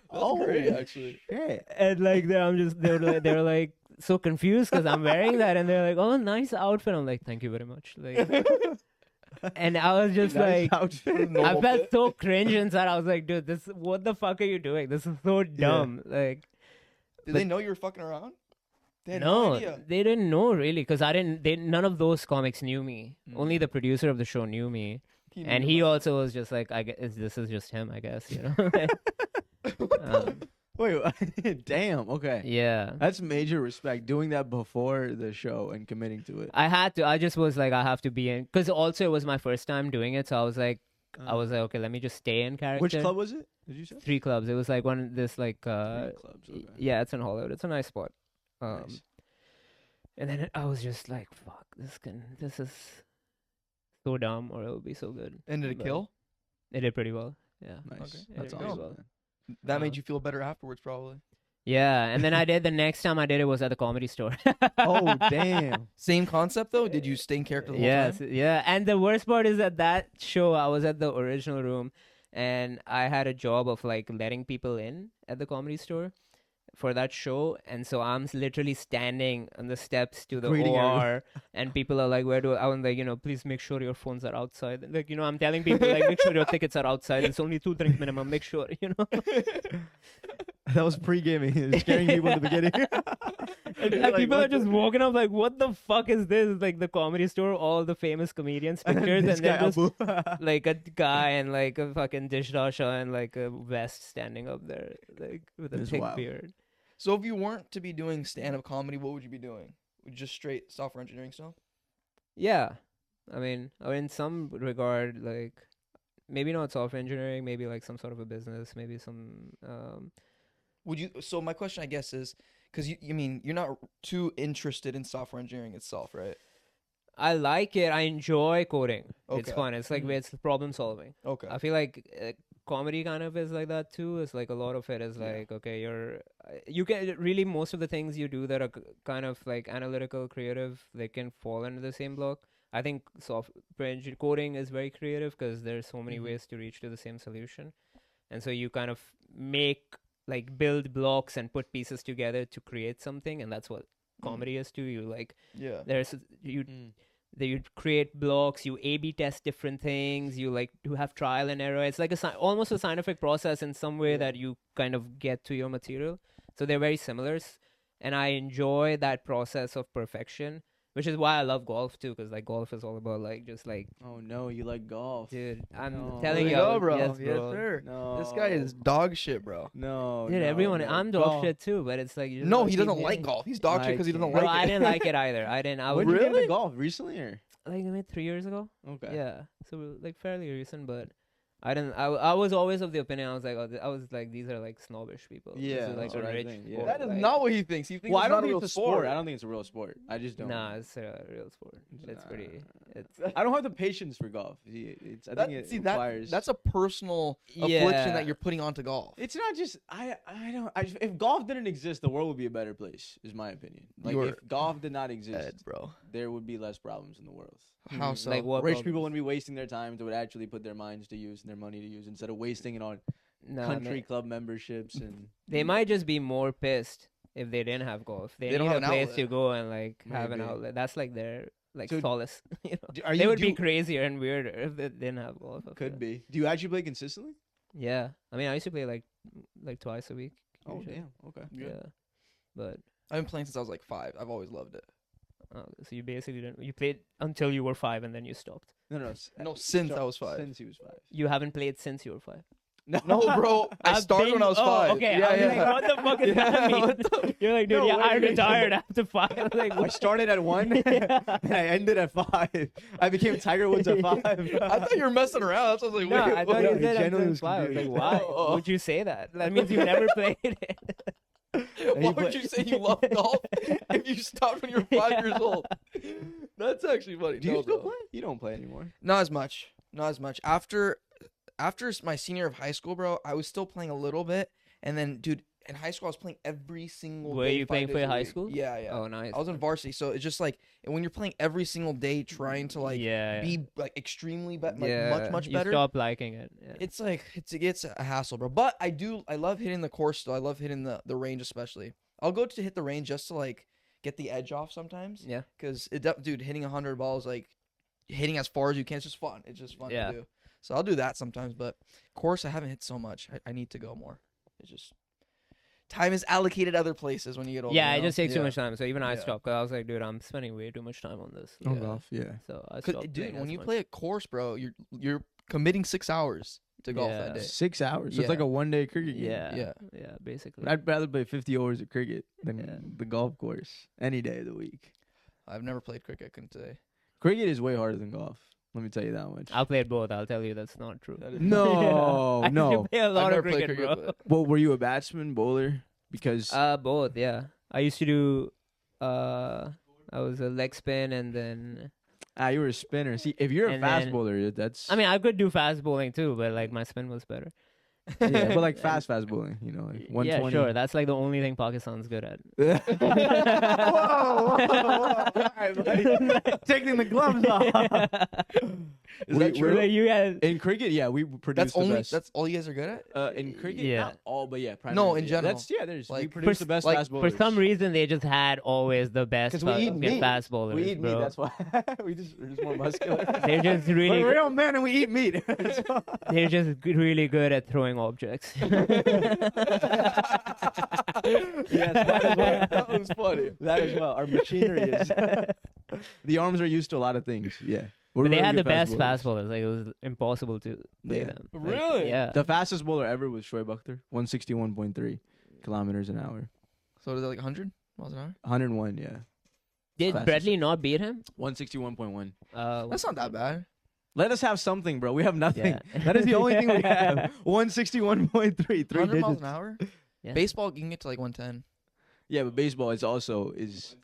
That's great, actually. Shit. And like they're like so confused because I'm wearing that, and they're like, "Oh, nice outfit." I'm like, "Thank you very much." Like, and I was just Nice like, outfit. I felt so cringe inside. I was like, "Dude, what the fuck are you doing? This is so dumb." Like, did they know you were fucking around? They had no idea. they didn't know really because none of those comics knew me. Only the producer of the show knew me. And he also was just like, I guess this is just him, I guess, Wait, damn, okay. Yeah. That's major respect, doing that before the show and committing to it. I had to. I just was like, I have to be in. Because also it was my first time doing it, so I was like, okay, let me just stay in character. Which club was it? Did you say? 3 clubs. It was like 3 clubs, okay. Yeah, it's in Hollywood. It's a nice spot. Nice. And then I was just like, fuck, this is so dumb, or it'll be so good. And did it But kill? It did pretty well. Yeah. Nice. Okay. It That's did pretty awesome. well. Man. That made you feel better afterwards, probably. Yeah, and then the next time I did it was at the Comedy Store. Oh, damn. Same concept though. Did you stay in character the whole Yes, time? yeah. And the worst part is that show, I was at the original room, and I had a job of like letting people in at the Comedy Store for that show, and so I'm literally standing on the steps to the Greeting OR, and people are like, I'm like, please make sure your phones are outside. Like, I'm telling people like, make sure your tickets are outside. It's only 2 drinks minimum. Make sure, That was pre-gaming. Scaring people in the beginning. And Like, people what are just walking up like, what the fuck is this? It's like the Comedy Store, all the famous comedians' pictures, This and then guy, just Abu. like a guy and like a fucking dishwasher and like a vest standing up there, like with a It's thick wild. beard. So if you weren't to be doing stand-up comedy, what would you be doing? Would you just straight software engineering still? Yeah, I mean, in some regard, like maybe not software engineering, maybe like some sort of a business, maybe some. Would you? So my question, I guess, is because you mean you're not too interested in software engineering itself, right? I like it. I enjoy coding. It's Okay. fun. It's like Mhm. it's problem solving. Okay. I feel like comedy kind of is like that too. It's like a lot of it is Yeah. like, okay, you can really, most of the things you do that are kind of like analytical, creative, they can fall into the same block. I think software coding is very creative because there's so many Mhm. ways to reach to the same solution, and so you kind of build blocks and put pieces together to create something, and that's what comedy is too. You like Yeah. there's you that you create blocks, you A/B test different things, you like to have trial and error. It's like almost a scientific process in some way Yeah. that you kind of get to your material. So they're very similar, and I enjoy that process of perfection, which is why I love golf too, because like golf is all about like just like, Oh no, you like golf, dude, I'm No. telling There you, go, bro. yes, Yes, bro. sir. No, This guy is dog shit, bro. no. Dude, no, everyone, no. I'm dog Golf. shit too, but it's like you just No, gotta he keep doesn't like getting- golf. He's dog shit because he doesn't Bro, like I it. didn't like it either. I didn't. I When was did you get Really? into golf? Recently or? like maybe 3 years ago. Okay. Yeah, so like fairly recent, but I didn't. I was always of the opinion. I was like, these are like snobbish people. This Yeah, is, like that's a what I rich. think, yeah. folk, That is like- not what he thinks. He thinks Well, I it's don't not a think real it's a sport. sport. I don't think it's a real sport. I just don't. Nah, it's a real sport. It's pretty. It's I don't have the patience for golf. I think it requires. That's a personal affliction Yeah. that you're putting onto golf. It's not just I don't. If golf didn't exist, the world would be a better place. Is my opinion. Like You're if golf did not exist, Ed, bro. there would be less problems in the world. How so? like what Rich problems? people wouldn't be wasting their time. They would actually put their minds to use and their money to use instead of wasting it on Nah, country man. club memberships and. They might just be more pissed if they didn't have golf. They They don't need have a an place to outlet. go and like have an Maybe. outlet. That's like their like So, solace. You know, Are they you would be do- crazier and weirder if they didn't have golf. I Could feel. be. Do you actually play consistently? Yeah, I mean, I used to play like twice a week. Oh usually. damn. Okay. Yeah, but I've been playing since I was like 5. I've always loved it. so you basically didn't. You played until you were 5 and then you stopped. No. No, since I was 5. Since he was 5. You haven't played since you were 5. No, bro. I started when I was 5. Okay, Yeah, I was yeah. like, what the fuck does Yeah, that mean? what the- You're like, dude, No, yeah, I wait. retired after 5. I was like, I what? started at 1 Yeah. and I ended at 5. I became Tiger Woods at 5. I thought you were messing around. That's what I was like, No, wait, I what? thought No, you he said genuinely until was 5. I was like, confused. why Oh. would you say that? That means you've never played it. Why would you say you love golf if you stopped when you were 5 years old? That's actually funny. Do you No, still bro. play? You don't play anymore. Not as much. Not as much. After my senior of high school, bro, I was still playing a little bit. And then, dude, in high school, I was playing every single Were day. you 5 playing days for a high week. school? Yeah, yeah. Oh, nice. I was in varsity, so it's just like when you're playing every single day, trying to like yeah, be like extremely like yeah. much You better. stop liking it. Yeah. It's like it gets a hassle, bro. But I love hitting the course though. I love hitting the range especially. I'll go to hit the range just to like get the edge off sometimes. Yeah. Cause dude, hitting 100 balls like hitting as far as you can. It's just fun. It's just fun Yeah. to do. So I'll do that sometimes. But course, I haven't hit so much. I need to go more. It's just time is allocated other places when you get older. Yeah, you it know? just takes too Yeah. much time. So even I Yeah. stopped because I was like, dude, I'm spending way too much time on this. Oh, Like, golf, yeah. So I 'Cause, stopped. dude, playing when as you much. play a course, bro, you're committing 6 hours to golf that Yeah. day. 6 hours. So it's Yeah. like a 1-day cricket game. Yeah, Yeah. basically. I'd rather play 50 overs of cricket than Yeah. the golf course any day of the week. I've never played cricket. I couldn't say. Cricket is way harder than golf. Let me tell you that much. I'll play both. I'll tell you that's not true. That is- No, I used to no. play a lot never of played cricket, cricket, bro. but- Well, were you a batsman, bowler? Because Both. Yeah, I used to do. I was a leg spin and then. you were a spinner. See, if you're a And fast then- bowler, that's I mean, I could do fast bowling too, but like my spin was better. yeah, but like fast bowling, you know, like 120. Yeah, sure. That's like the only thing Pakistan's good at. Whoa, all right, buddy. Taking the gloves off. Is that true? Like, you guys. In cricket, yeah, we produce That's the only best. that's all you guys are good at. In cricket, Yeah. not all, but yeah, No, primarily. in general. That's there's we Like, produce for the best like, fast For bowlers. some reason, they just had always the best 'Cause we eat fucking meat. fast bowlers, we eat meat, bro. that's why we're just more muscular. They're just really We're good. real men and we eat meat. They're just really good at throwing destroying objects. Yes, that as well. That was funny. That as well. Our machinery is. The arms are used to a lot of things. Yeah. We're But they really had the good best fast fast bowlers. Like it was impossible to play Yeah. them. Like, Really? yeah. The fastest bowler ever was Shoaib Akhtar, 161.3 kilometers an hour. So is that like 100 miles an hour? 101, yeah. Did fastest. Bradley not beat him? 161.1. That's not that bad. Let us have something, bro. We have nothing. Yeah. That is the only thing we have. 161.3, 3 100 miles digits. an hour. Yeah. Baseball, you can get to like 110. Yeah, but baseball is also is.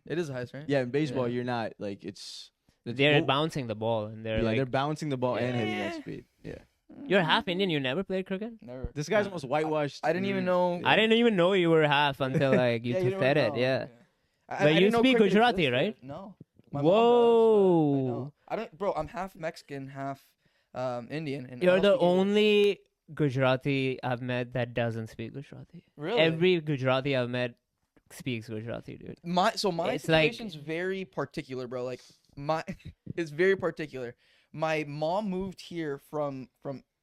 It is the highest, right? Yeah, in baseball Yeah. you're not like it's. They're oh, bouncing the ball and they're yeah, like, they're bouncing the ball and hitting Yeah. that speed. Yeah. you're half Indian. You never played cricket? Never. This guy's almost whitewashed. I didn't even Mm. know. I didn't even know you were half until like you Yeah, you said don't it. know. Yeah. I But you didn't know speak cricket Gujarati, existed. right? No. My Whoa. mom does, but I know. I don't, bro. I'm half Mexican, half Indian. And I You're don't the speak English. only Gujarati I've met that doesn't speak Gujarati. Really. Every Gujarati I've met speaks Gujarati, dude. My It's like- situation's very particular, bro. Like my, it's very particular. My mom moved here from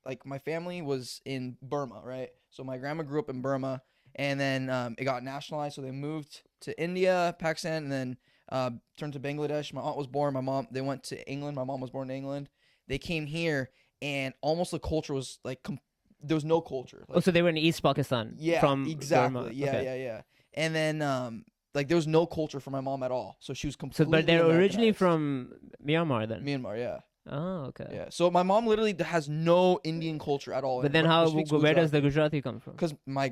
like my family was in Burma, right? So my grandma grew up in Burma, and then it got nationalized, so they moved to India, Pakistan, and then turned to Bangladesh. My aunt was born. They went to England. My mom was born in England. They came here, and almost the culture was like there was no culture. Like, Oh, so they were in East Pakistan. yeah, from exactly. Burma. Yeah, Okay. yeah. And then like there was no culture for my mom at all, so she was So, completely. but they're originally Americanized. from Myanmar then. Myanmar, yeah, Oh, okay. yeah. So my mom literally has no Indian culture at all. But then where does the Gujarati come from? Because my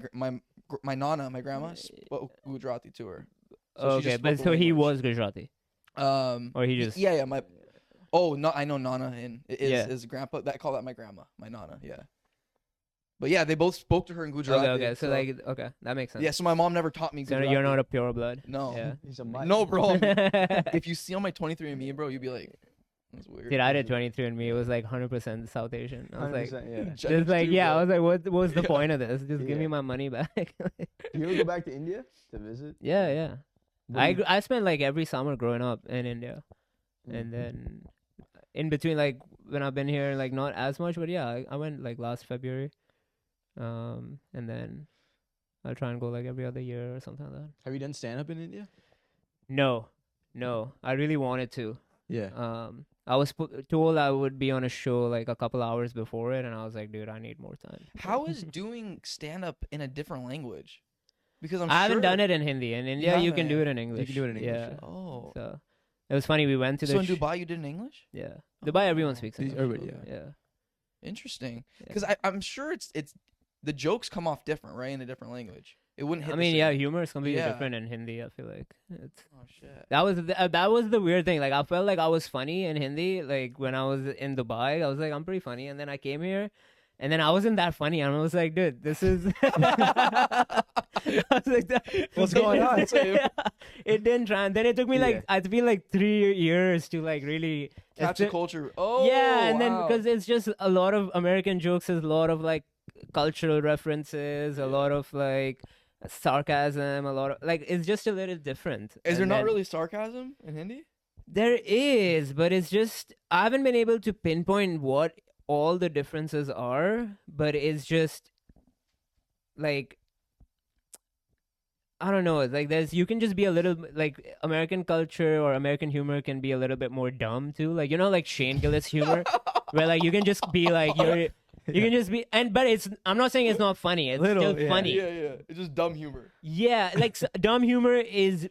nana, my grandma, spoke Gujarati to her. So she Okay, just but spoke so the he language. was Gujarati, or he just yeah. I know Nana and Yeah. is grandpa. That call that my grandma, my Nana, yeah. But yeah, they both spoke to her in Gujarati. Okay, so like okay, that makes sense. yeah. So my mom never taught me So Gujarati. you're not a pure blood. No. Yeah. He's a No, bro. If you see on my 23andMe, bro, you'd be like, that's weird. Dude, I did 23 and me. It was like 100% South Asian. I was like, 100%, yeah. just like yeah. I was like, what was the Yeah. point of this? Just give me Yeah. my money back. Do you ever go back to India to visit? yeah, yeah. What do you- I spent like every summer growing up in India, Mm. and then in between like when I've been here like not as much, but yeah, I went like last February, and then I'll try and go like every other year or something like that. Have you done stand up in India? No, I really wanted to. Yeah. I was told I would be on a show like a couple hours before it, and I was like, dude, I need more time. How is doing stand up in a different language? Because I haven't done it in Hindi. In India, you can do it haven't. in English. do it in English, Yeah. yeah. Oh. So it was funny. We went to the. So in Dubai, you did in English? Yeah. Dubai, everyone Oh. speaks These- English. everybody, Yeah. Interesting. Yeah. Because I'm sure it's the jokes come off different, right, in a different language. It wouldn't hit. I the mean, same. yeah, humor is completely Yeah. different in Hindi. I feel like it's Oh shit. that was the weird thing. Like I felt like I was funny in Hindi. Like when I was in Dubai, I was like I'm pretty funny, and then I came here, and then I wasn't that funny. And I was like, dude, this is. I was like, What's going on? It didn't try, and then it took me like Yeah. it's been like 3 years to like really Catch it's the culture. Oh. yeah, and then wow. because it's just a lot of American jokes, there's a lot of like cultural references, a lot of like sarcasm, a lot of like it's just a little different. Is there And not then- really sarcasm in Hindi? There is, but it's just I haven't been able to pinpoint what all the differences are, but it's just like I don't know. It's like you can just be a little like American culture or American humor can be a little bit more dumb too. Like like Shane Gillis humor, where like you can just be like you can just be but I'm not saying it's not funny. It's Little, still yeah. funny. Yeah. It's just dumb humor. Yeah, like dumb humor is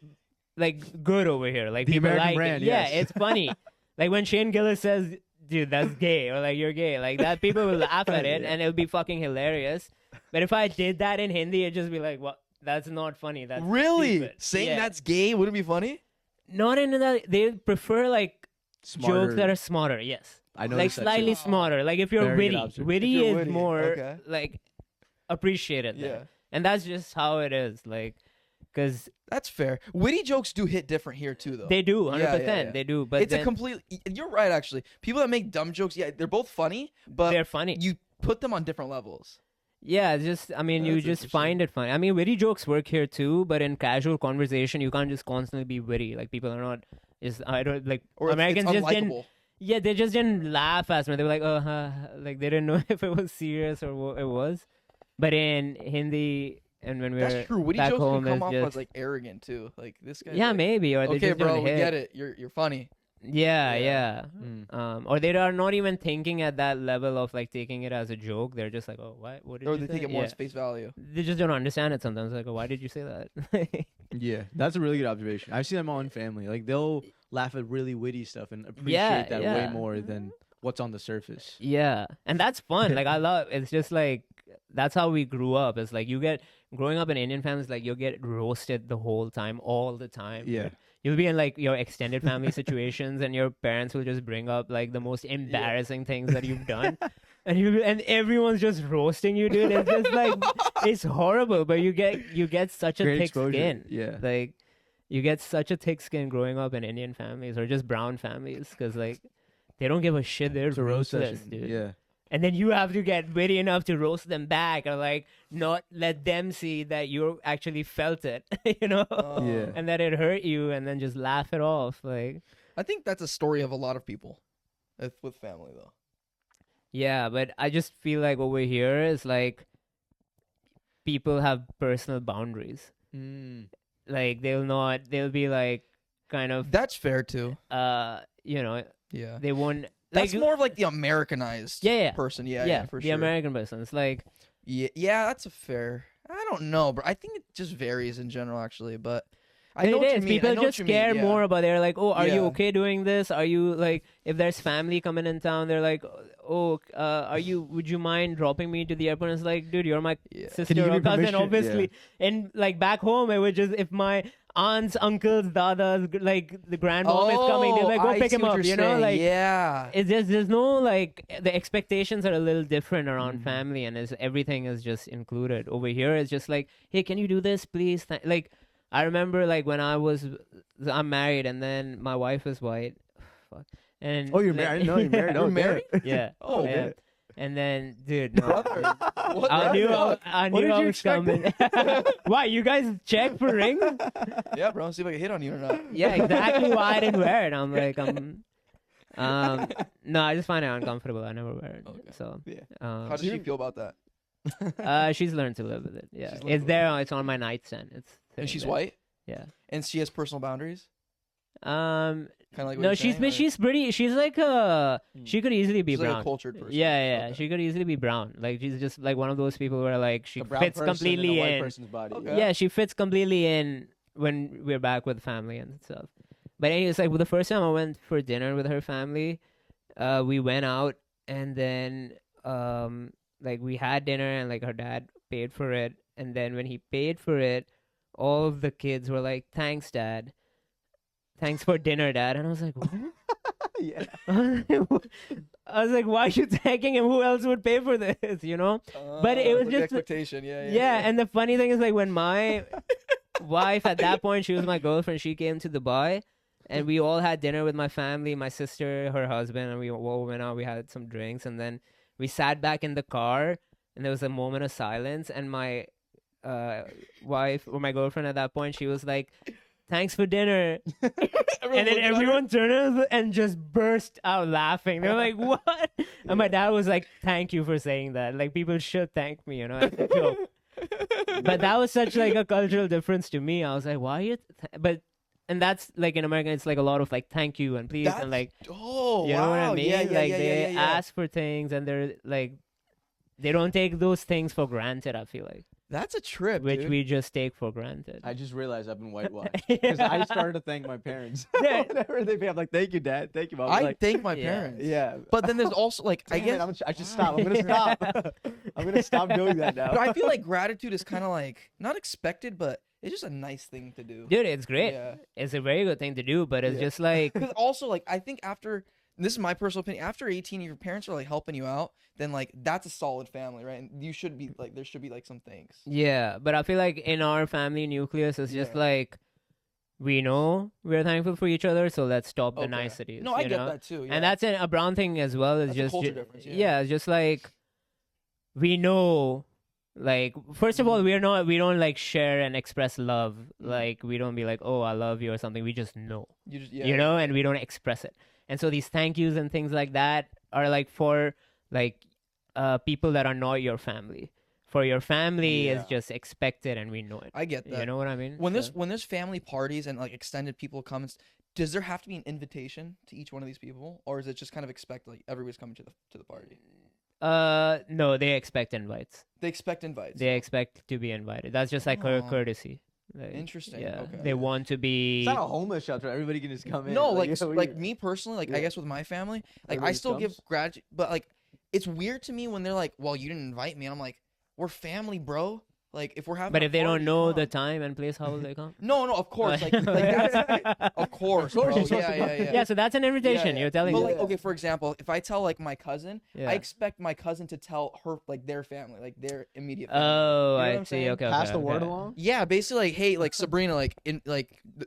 like good over here. Like The people American like brand, it. Yeah, yes. it's funny. Like when Shane Gillis says, "Dude, that's gay," or like "You're gay," like that, people will laugh at it, Yeah. and it'll be fucking hilarious. But if I did that in Hindi, it'd just be like, "What? That's not funny." That's Really? stupid." Saying Yeah. that's gay wouldn't be funny? Not in that they prefer like Smarter. jokes that are smarter. Yes, I know like that too. slightly smarter. Like if you're Very good witty, observation. witty If you're is witty, more okay. like appreciated. Yeah. there. And that's just how it is. Like, because That's fair. Witty jokes do hit different here too, though. they do, 100%. Yeah. They do. But It's then a complete. You're right, actually. People that make dumb jokes, yeah, they're both funny, but they're funny. you put them on different levels. Yeah, it's just I mean, you That's just interesting. find it funny. I mean, witty jokes work here too, but in casual conversation, you can't just constantly be witty. Like people are not. Is I don't like Or Americans it's just didn't. unlikable. Yeah, they just didn't laugh as much. They were like, oh, like they didn't know if it was serious or what it was. But in Hindi and when we were That's true. Witty back jokes home, can come it's off just, as like arrogant too. Like this guy. yeah, like, maybe, or they okay, just bro, don't we hit. get it. You're funny. Yeah, Yeah. yeah. Or they are not even thinking at that level of like taking it as a joke. They're just like, oh, what did Or you they say? take it more Yeah. as face value. They just don't understand it sometimes. Like, oh, why did you say that? Yeah, that's a really good observation. I've seen them all in family. Like they'll laugh at really witty stuff and appreciate Yeah, that way yeah. more than what's on the surface. Yeah, and that's fun. Like I love. It's just like that's how we grew up. It's like growing up in Indian families. Like you'll get roasted the whole time, all the time. Yeah. You'll be in like your extended family situations, and your parents will just bring up like the most embarrassing things that you've done, and everyone's just roasting you, dude. It's just like it's horrible, but you get such a Great thick exposure. skin. Yeah. Like you get such a thick skin growing up in Indian families or just brown families, because like they don't give a shit. They're It's a roast ruthless, session. dude. Yeah. And then you have to get witty enough to roast them back, or like not let them see that you actually felt it, you know, Yeah. and that it hurt you, and then just laugh it off. Like, I think that's a story of a lot of people with family though. yeah, but I just feel like over here is like people have personal boundaries. Like they'll be like kind of, That's fair too. you know, Yeah. they won't. That's like, more of like the Americanized Yeah. person. Yeah, yeah, for the sure. American person. It's like, Yeah, that's a fair. I don't know, bro. I think it just varies in general, actually. But I know it what you is. mean. I People know what just you mean, care yeah. more about. They're like, oh, are you Yeah. okay doing this? Are you like, if there's family coming in town, they're like, oh, would you mind dropping me to the airport? And it's like, dude, you're my Yeah. Can you sister give or me cousin, permission? obviously. And like back home, it was just if my aunts, uncles, dadas, like the grandmom is coming, they're like, go I pick see him what up. you're You know, saying. like yeah. it's just there's no like the expectations are a little different around Mhm. family, and everything is just included. Over here, it's just like, hey, can you do this, please? Like I remember like when I'm married, and then my wife is white. Fuck. And Oh, you're like- married? I didn't know you're married. You're Oh, married? Yeah. Oh, yeah. man. And then, dude, no. Brother. What I the knew fuck? I What knew did I you was expect? coming. Why, you guys check for rings? Yeah, bro. See if I can hit on you or not. Yeah, exactly why I didn't wear it. I'm like, no, I just find it uncomfortable. I never wear it. Okay. So, Yeah. How does she feel about that? she's learned to live with it. Yeah, She's learned it's to there. It's on my nightstand. It's And sitting she's there. white, Yeah. and she has personal boundaries. Um. Kind of like what No, you're she's saying, or- she's pretty. She's like she could easily be She's like brown. a cultured person. Yeah. Okay. She could easily be brown. Like she's just like one of those people where like she A brown fits person in completely a white in. person's body. Okay. Yeah, she fits completely in when we're back with family and stuff. But anyways, like the first time I went for dinner with her family, we went out, and then like we had dinner, and like her dad paid for it, and then when he paid for it, all of the kids were like, "Thanks, Dad. Thanks for dinner, Dad." And I was like, "What?" Yeah. I was like, "Why are you thanking him? Who else would pay for this?" You know? But it was like the just- expectation. Yeah. Yeah, and the funny thing is, like, when my wife, at that point, she was my girlfriend, she came to Dubai, and we all had dinner with my family, my sister, her husband, and we all went out, we had some drinks, and then we sat back in the car, and there was a moment of silence, and my wife, or my girlfriend at that point, she was like, "Thanks for dinner." And then everyone turned and just burst out laughing. They're like, "What?" And my dad was like, "Thank you for saying that. Like, people should thank me, you know." As a joke. But that was such like a cultural difference to me. I was like, "Why are you?" And that's like in America, it's like a lot of like "thank you" and "please" and like, Oh, you know what I wow. mean? Yeah, Like they ask for things, and they're like, they don't take those things for granted. I feel like, That's a trip, which dude. we just take for granted. I just realized I've been whitewashed because I started to thank my parents. Yeah. Whenever they pay, I'm like, "Thank you, Dad. Thank you, Mom." I Like, thank my Yeah. parents. yeah. But then there's also like I Damn guess it, I should stop. I'm gonna stop. I'm gonna stop doing that now. but I feel like gratitude is kind of like not expected, but it's just a nice thing to do. Dude, it's great. Yeah. It's a very good thing to do, but it's Yeah. just like, Because also like I think after this is my personal opinion. After 18, if your parents are like helping you out, then like that's a solid family, right? And you should be like there should be like some things. yeah. But I feel like in our family nucleus, it's just Yeah. like, we know we're thankful for each other, so let's stop the Okay. niceties. No, I you get know? that too. Yeah. And that's a brown thing as well. It's That's a just culture ju- difference, yeah. it's just like, we know, like, first of all, Mm-hmm. we don't like share and express love. Mhm. Like, we don't be like, "Oh, I love you" or something. We just know, you just yeah. you know, and we don't express it. And so these thank yous and things like that are like for like people that are not your family. For your family is just expected, and we know it. I get that. You know what I mean? When there's family parties and like extended people come, does there have to be an invitation to each one of these people, or is it just kind of expect like everybody's coming to the party? No, they expect invites. They expect invites. They expect to be invited. That's just like courtesy. Like, Interesting. Yeah, Okay. they want to be. It's not a homeless shelter. Everybody can just come in. No, yo, like me personally, like I guess with my family, like I Everybody still give comes? gratitude, but like it's weird to me when they're like, "Well, you didn't invite me," and I'm like, "We're family, bro." Like if we're having, But a if they party, don't know come. the time and place, how will they come? No, of course, like that's, of course, bro. you're supposed Yeah, to yeah, come. yeah. Yeah, so that's an invitation. Yeah. You're telling But them. like, okay, for example, if I tell like my cousin, Yeah. I expect my cousin to tell her like their family, like their immediate family. Oh, You know what I I'm see. saying? Okay, Pass okay, the word okay. along. Yeah, basically like, hey, like Sabrina, like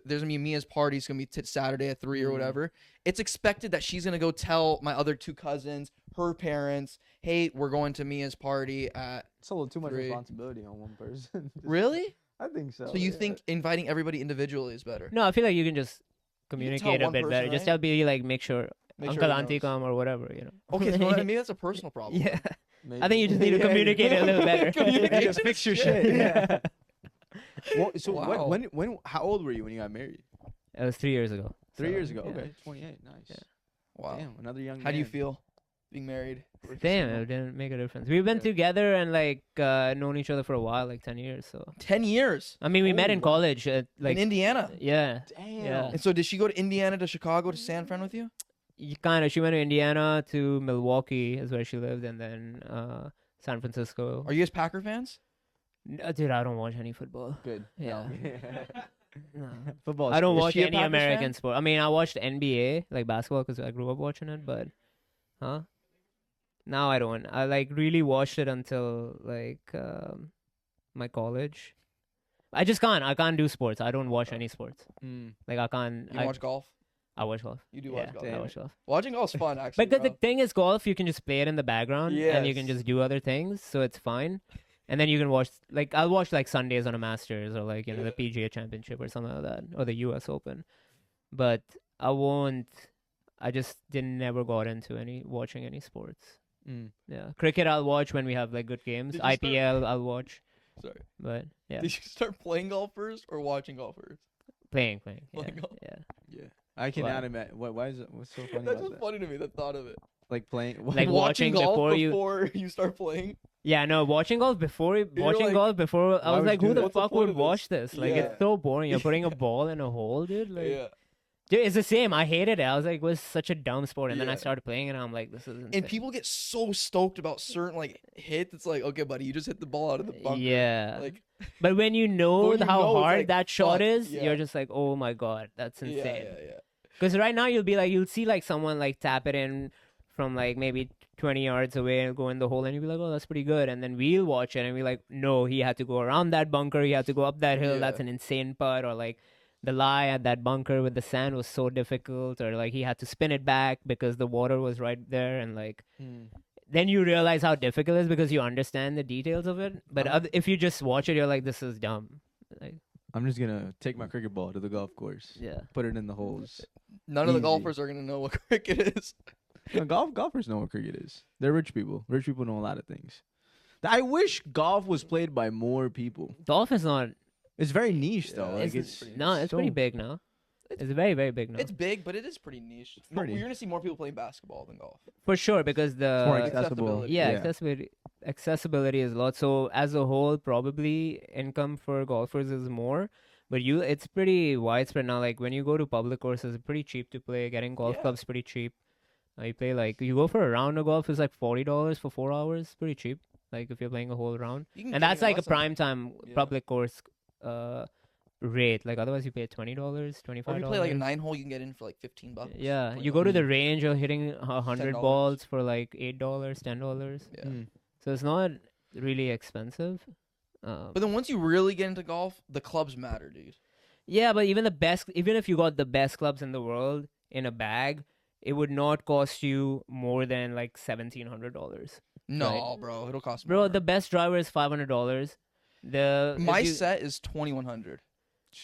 there's gonna be Mia's party. It's gonna be Saturday at 3 or whatever. It's expected that she's gonna go tell my other two cousins, her parents, hey, we're going to Mia's party at. It's a little too much 3. responsibility on one person. Really? I think so. So you yeah. think inviting everybody individually is better? No, I feel like you can just tell communicate a one bit person, better. Just right? tell me like make sure Make Uncle sure he Auntie knows. come or whatever, you know. Okay, so maybe that's a personal problem. Yeah. Maybe. I think you just need to communicate it a little better. Communicate. Yeah, fix your Shit. shit. Yeah. So Wow. when how old were you when you got married? It was 3 years ago. 3 So, years ago. yeah. Okay, 28. Nice. Yeah. Wow. Damn, another young. How do you man. feel being married? Damn, it didn't make a difference. We've been Yeah. together and like known each other for a while, like 10 years. So 10 years I mean, we met Oh, in wow. college. Like in Indiana. yeah, Damn. Yeah. And so did she go to Indiana to Chicago to San Fran with you? kind of. She went to Indiana to Milwaukee is where she lived, and then San Francisco. Are you guys Packer fans? Dude, I don't watch any football. Good. Yeah. No. No. Football. I don't Is watch she a any Packers American fan? sport. I mean, I watched NBA, like basketball, because I grew up watching it. But, now I don't. I like really watched it until like my college. I just can't. I can't do sports. I don't watch any sports. Mm. Like I can't. You I watch golf? I watch golf. You do Yeah, watch golf. I Damn. watch golf. Watching golf's fun, actually. Because the bro. thing is, golf you can just play it in the background, and you can Yes. just do other things, so it's fine. And then you can watch, like, I'll watch like Sundays on a Masters or like the PGA Championship or something like that, or the U.S. Open. But I won't. I just never got into watching any sports. Mm. Yeah, cricket I'll watch when we have like good games. Did you start- IPL I'll watch, Sorry. but yeah, Did you start playing golf first or watching golf first? playing. Playing Yeah, golf? yeah. Yeah. I can Why? imagine. Why is it? What's so funny That's about just that? funny to me, the thought of it. Like playing. Like watching golf before you- before you start playing. Yeah, no, watching golf before I like, was why would like, you who do the that? What's the fuck point would of this? watch this? Like, Yeah. it's so boring. You're putting a ball in a hole, dude. Like, Yeah. dude, it's the same. I hated it. I was like, it was such a dumb sport. And then I Yeah. started playing, and I'm like, this is insane. And people get so stoked about certain like hits. It's like, okay, buddy, you just hit the ball out of the bunker. Yeah. Like, But when you know When you how know, it's hard like, that shot fuck, is, yeah. you're just like, oh my god, that's yeah, insane. yeah. Because right now you'll see like someone like tap it in from like maybe 20 yards away and go in the hole, and you'll be like, oh, that's pretty good. And then we'll watch it and we're like, no, he had to go around that bunker, he had to go up that hill, Yeah. that's an insane putt. Or like the lie at that bunker with the sand was so difficult, or like he had to spin it back because the water was right there. And like then you realize how difficult it is because you understand the details of it. But if you just watch it, you're like, this is dumb. Like, I'm just gonna take my cricket ball to the golf course. yeah. Put it in the holes. None of the Easy. golfers are gonna know what cricket is. No, golfers know what cricket is. They're rich people. Rich people know a lot of things. I wish golf was played by more people. Golf is not. It's very niche though. Yeah, Like it's it's No, it's pretty so- big now. It's- It's very, very big now. It's big, but it is pretty niche. pretty. You're gonna see more people playing basketball than golf. For sure, because the more accessible. accessible. yeah, accessibility is a lot. So as a whole, probably income for golfers is more, but it's pretty widespread now. Like when you go to public courses, it's pretty cheap to play. Getting golf Yeah. clubs pretty cheap. You play like you go for a round of golf is like $40 for 4 hours. Pretty cheap. Like if you're playing a whole round, You can and get that's it in like a less than that. prime time Yeah. public course rate. Like otherwise you pay $20, Or $25. if you play like a 9-hole, you can get in for like $15. Yeah, Like you a- go to the range, you're hitting 100 $10. balls for like $8, $10. Yeah. Mm. So it's not really expensive. But then once you really get into golf, the clubs matter, dude. Yeah, but even if you got the best clubs in the world in a bag, it would not cost you more than like $1,700. No, Right. bro, it'll cost Bro, more. the best driver is $500. My set is $2,100.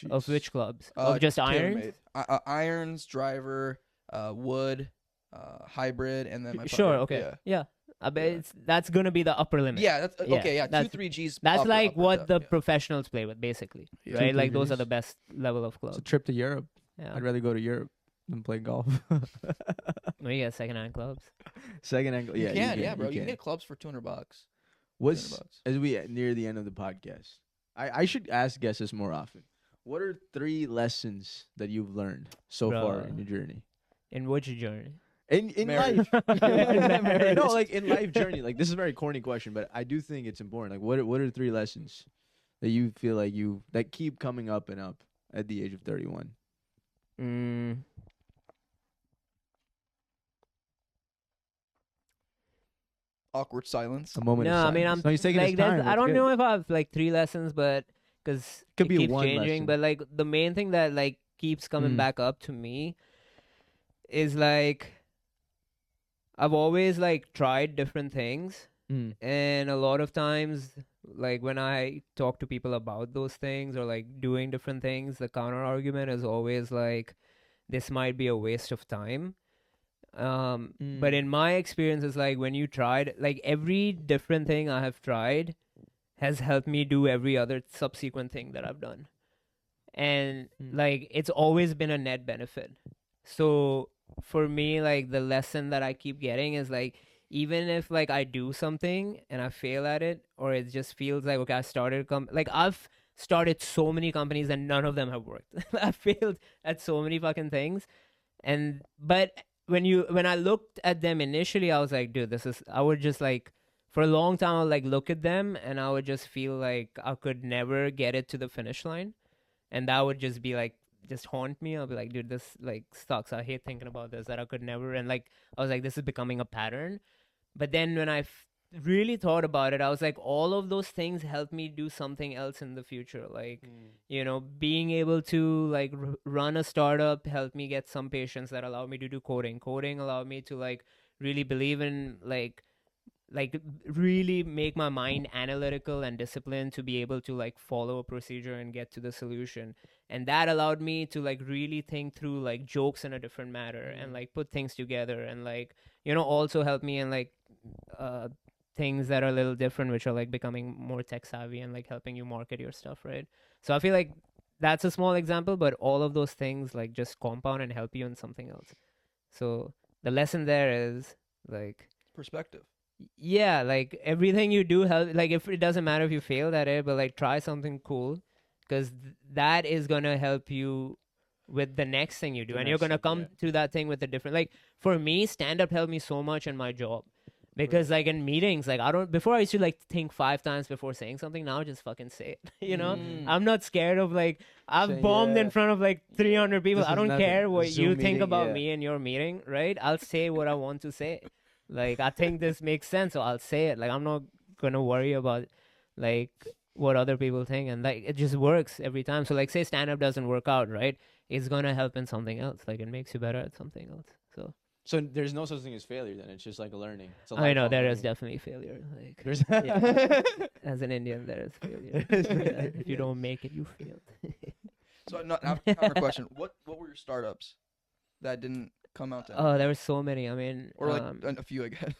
of Jeez. which clubs? Of just irons? TaylorMade. Irons, driver, wood, hybrid, and then my Sure. putter. Okay. Yeah. I bet Yeah. that's gonna be the upper limit. Yeah, that's Yeah, okay. Yeah, that's- 2-3 Gs. That's upper, like upper, what the yeah. professionals play with, basically, Yeah. right? 2, Like 3 those are Gs. the best level of It's clubs. a trip to Europe. Yeah. I'd rather go to Europe than play golf. We get secondhand clubs. Second angle. You Yeah, can, you yeah, bro. You can can. get clubs for $200. What's $200. as we near the end of the podcast? I should ask guests this more often. What are 3 lessons that you've learned so far in your journey? In which journey? In Marriage. life. Marriage. No, like in life journey. Like this is a very corny question, but I do think it's important. Like what are 3 lessons that you feel like that keep coming up and up at the age of 31? Awkward silence. A moment No, of I mean, silence. No, he's taking like his time. I That's don't good. know if I have like 3 lessons, but because Could it be keeps one changing. lesson. But like the main thing that like keeps coming Mm. back up to me is like I've always like tried different things, Mm. and a lot of times, like when I talk to people about those things or like doing different things, the counter argument is always like, this might be a waste of time. But in my experience, it's like when you tried, like every different thing I have tried has helped me do every other subsequent thing that I've done. And like it's always been a net benefit. So for me, like the lesson that I keep getting is like, even if like I do something and I fail at it, or it just feels like, okay, I started like I've started so many companies and none of them have worked. I failed at so many fucking things. But when I looked at them initially, I was like, dude, I would just like, for a long time, I would like look at them and I would just feel like I could never get it to the finish line. And that would just be like, just haunt me. I'll be like, dude, this like sucks. I hate thinking about this, that I could never. And like, I was like, this is becoming a pattern. But then when I really thought about it, I was like, all of those things help me do something else in the future. Like, you know, being able to like run a startup helped me get some patience that allowed me to do coding. Coding allowed me to like really believe in like really make my mind analytical and disciplined to be able to like follow a procedure and get to the solution. And that allowed me to like really think through like jokes in a different manner and like put things together, and like, you know, also help me in like things that are a little different, which are like becoming more tech savvy and like helping you market your stuff, right? So I feel like that's a small example, but all of those things like just compound and help you in something else. So the lesson there is like Perspective. yeah, like everything you do help. Like if it doesn't matter if you failed at it, but like try something cool, because that is gonna help you with the next thing you do, and you're gonna come to that thing with a different. Like for me, stand up helped me so much in my job, because like in meetings, like before I used to like think 5 times before saying something. Now I just fucking say it. You know, I'm not scared of like I've Saying, bombed in yeah. front of like 300 people. This I is don't nothing. care A what Zoom you think meeting, about yeah. me in your meeting, right? I'll say what I want to say. Like I think this makes sense, so I'll say it. Like I'm not gonna worry about like what other people think, and like it just works every time. So like say stand up doesn't work out, right? It's gonna help in something else. Like it makes you better at something else. So there's no such thing as failure then. It's just like a learning. It's a I know lifelong there is learning. definitely failure. Like There's yeah. As an Indian, there is failure. Yeah, if you don't make it, you failed. So now counter question. What were your startups that didn't come out to Oh, there were so many. I mean, or like a few, I guess.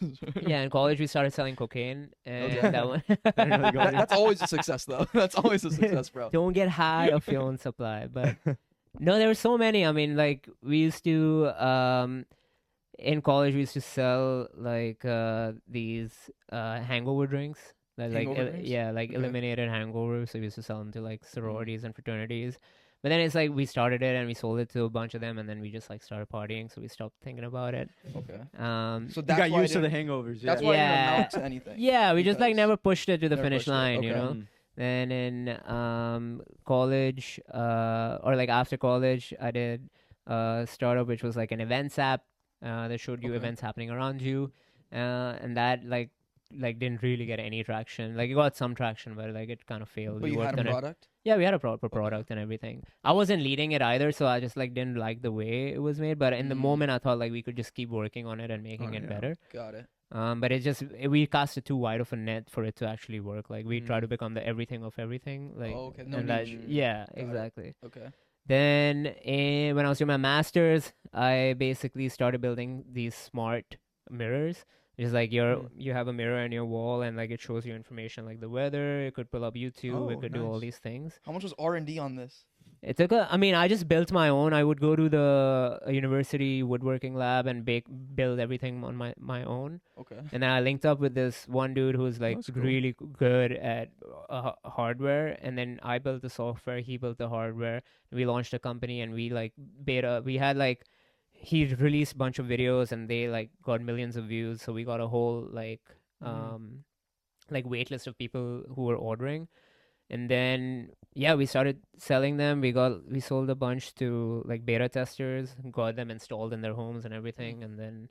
yeah, in college we started selling cocaine, and Okay. that one. That's always a success, though. That's always a success, bro. Don't get high off your own supply. But no, there were so many. I mean, like we used to in college we used to sell like these hangover drinks that like Hangover drinks? yeah, like Okay. eliminated hangovers. So we used to sell them to like sororities and fraternities. But then it's like we started it and we sold it to a bunch of them, and then we just like started partying, so we stopped thinking about it. Okay. So So you that's got why used to the didn't- hangovers. That's yeah. why I Yeah. didn't amount to anything. yeah, we just like Because- never pushed it to the Never finish pushed it, line, you okay. know. Mm. Then in college, or like after college, I did a startup which was like an events app that showed you Okay. events happening around you, and that like didn't really get any traction. Like it got some traction, but like it kind of failed. But We you had worked a on it. product? Yeah, we had a proper product and everything. I wasn't leading it either, so I just like didn't like the way it was made. But in the moment, I thought like we could just keep working on it and making it yeah. better. Got it. But we cast it too wide of a net for it to actually work. Like we try to become the everything of everything. Like Oh, okay. No and that, niche. yeah, it. exactly. Okay. Then when I was doing my master's, I basically started building these smart mirrors. It's like you have a mirror on your wall, and like it shows you information like the weather. It could pull up YouTube. It Oh, could do all nice. these things. How much was R&D on this? It took I mean, I just built my own. I would go to the university woodworking lab and build everything on my own. Okay. And then I linked up with this one dude who's like That's cool. really good at hardware. And then I built the software, he built the hardware. We launched a company, and we like beta. We had like he released a bunch of videos, and they like got millions of views. So we got a whole like wait list of people who were ordering. And then yeah, we started selling them. We sold a bunch to like beta testers, got them installed in their homes and everything. And then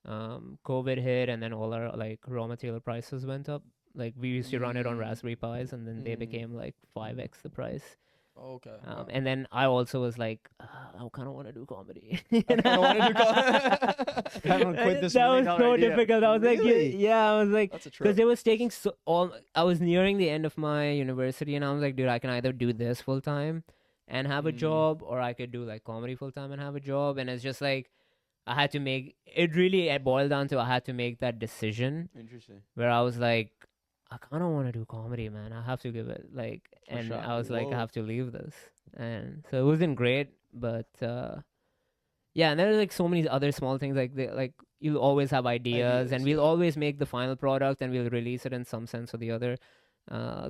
COVID hit, and then all our like raw material prices went up. Like we used to run it on Raspberry Pis, and then they became like 5x the price. Okay. And then I also was like, I kind of want to do comedy. I kinda wanna do Kind of quit this. That was million-dollar so idea. difficult. I was like, Really? yeah, I was like, That's a trip. because it was taking I was nearing the end of my university, and I was like, dude, I can either do this full time and have a job, or I could do like comedy full time and have a job. And it's just like I had to make it. Really, it boiled down to I had to make that decision Interesting. where I was like, I kind of want to do comedy, man. I have to give it like, For and sure. I was like, I Whoa. have to leave this, and so it wasn't great, but yeah. And there are like so many other small things like you'll always have ideas, and we'll always make the final product, and we'll release it in some sense or the other.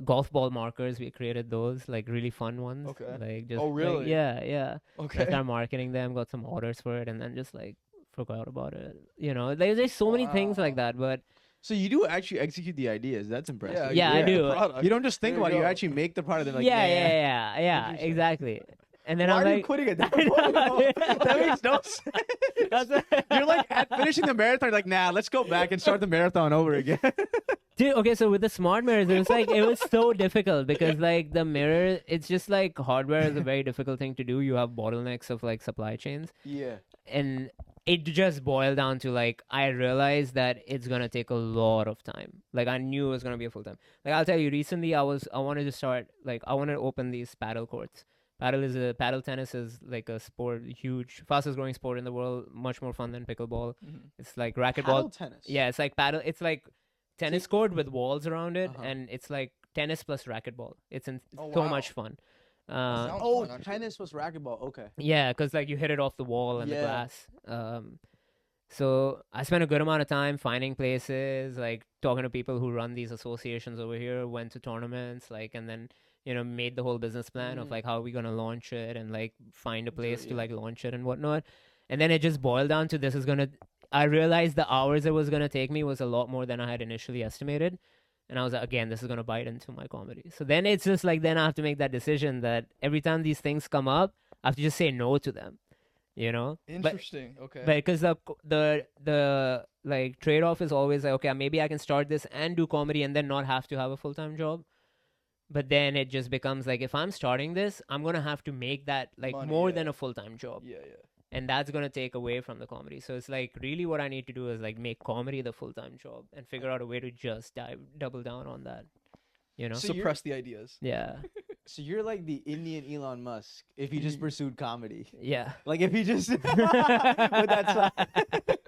Golf ball markers, we created those like really fun ones. Okay. Like just Oh, really? like, yeah. I Okay. started marketing them, got some orders for it, and then just like forgot about it. There's so many things like Wow. that, but So you do actually execute the ideas. That's impressive. Yeah, I do. You don't just think There you about it. You go. actually make the product. And like, yeah, Interesting. exactly. And then Why I'm are you like, quitting at that I know, point? yeah. That makes no sense. That's You're like at finishing the marathon. You're like, nah, let's go back and start the marathon over again. Dude, okay, so with the smart mirrors, it was so difficult because like the mirror, it's just like hardware is a very difficult thing to do. You have bottlenecks of like supply chains, Yeah. and it just boiled down to like I realized that it's gonna take a lot of time. Like I knew it was gonna be a full time. Like I'll tell you, recently I wanted to start I wanted to open these paddle courts. Paddle tennis is like a sport, huge, fastest growing sport in the world, much more fun than pickleball. It's like racquetball. Paddle tennis. Yeah, it's like paddle. It's like tennis court with walls around it, Uh-huh. and it's like tennis plus racquetball. It's Oh, so wow. much fun. sounds Oh, fun, actually. tennis was racquetball. Okay. Yeah, because like you hit it off the wall and the Yeah. glass. So I spent a good amount of time finding places, like talking to people who run these associations over here. Went to tournaments, like, and then made the whole business plan of like how are we gonna launch it, and like find a place to like launch it and whatnot. And then it just boiled down to this is gonna. I realized the hours it was gonna take me was a lot more than I had initially estimated. And I was like, again, this is gonna bite into my comedy. So then it's just like then I have to make that decision that every time these things come up, I have to just say no to them. But Interesting. Okay. because the like trade off is always like, okay, maybe I can start this and do comedy and then not have to have a full time job. But then it just becomes like if I'm starting this, I'm gonna have to make that like Money, more yeah. than a full time job. yeah. And that's gonna take away from the comedy. So it's like really what I need to do is like make comedy the full time job and figure out a way to just double down on that. So you're- Suppress the ideas. Yeah. So you're like the Indian Elon Musk if he just pursued comedy. Yeah. Like if he just with that side.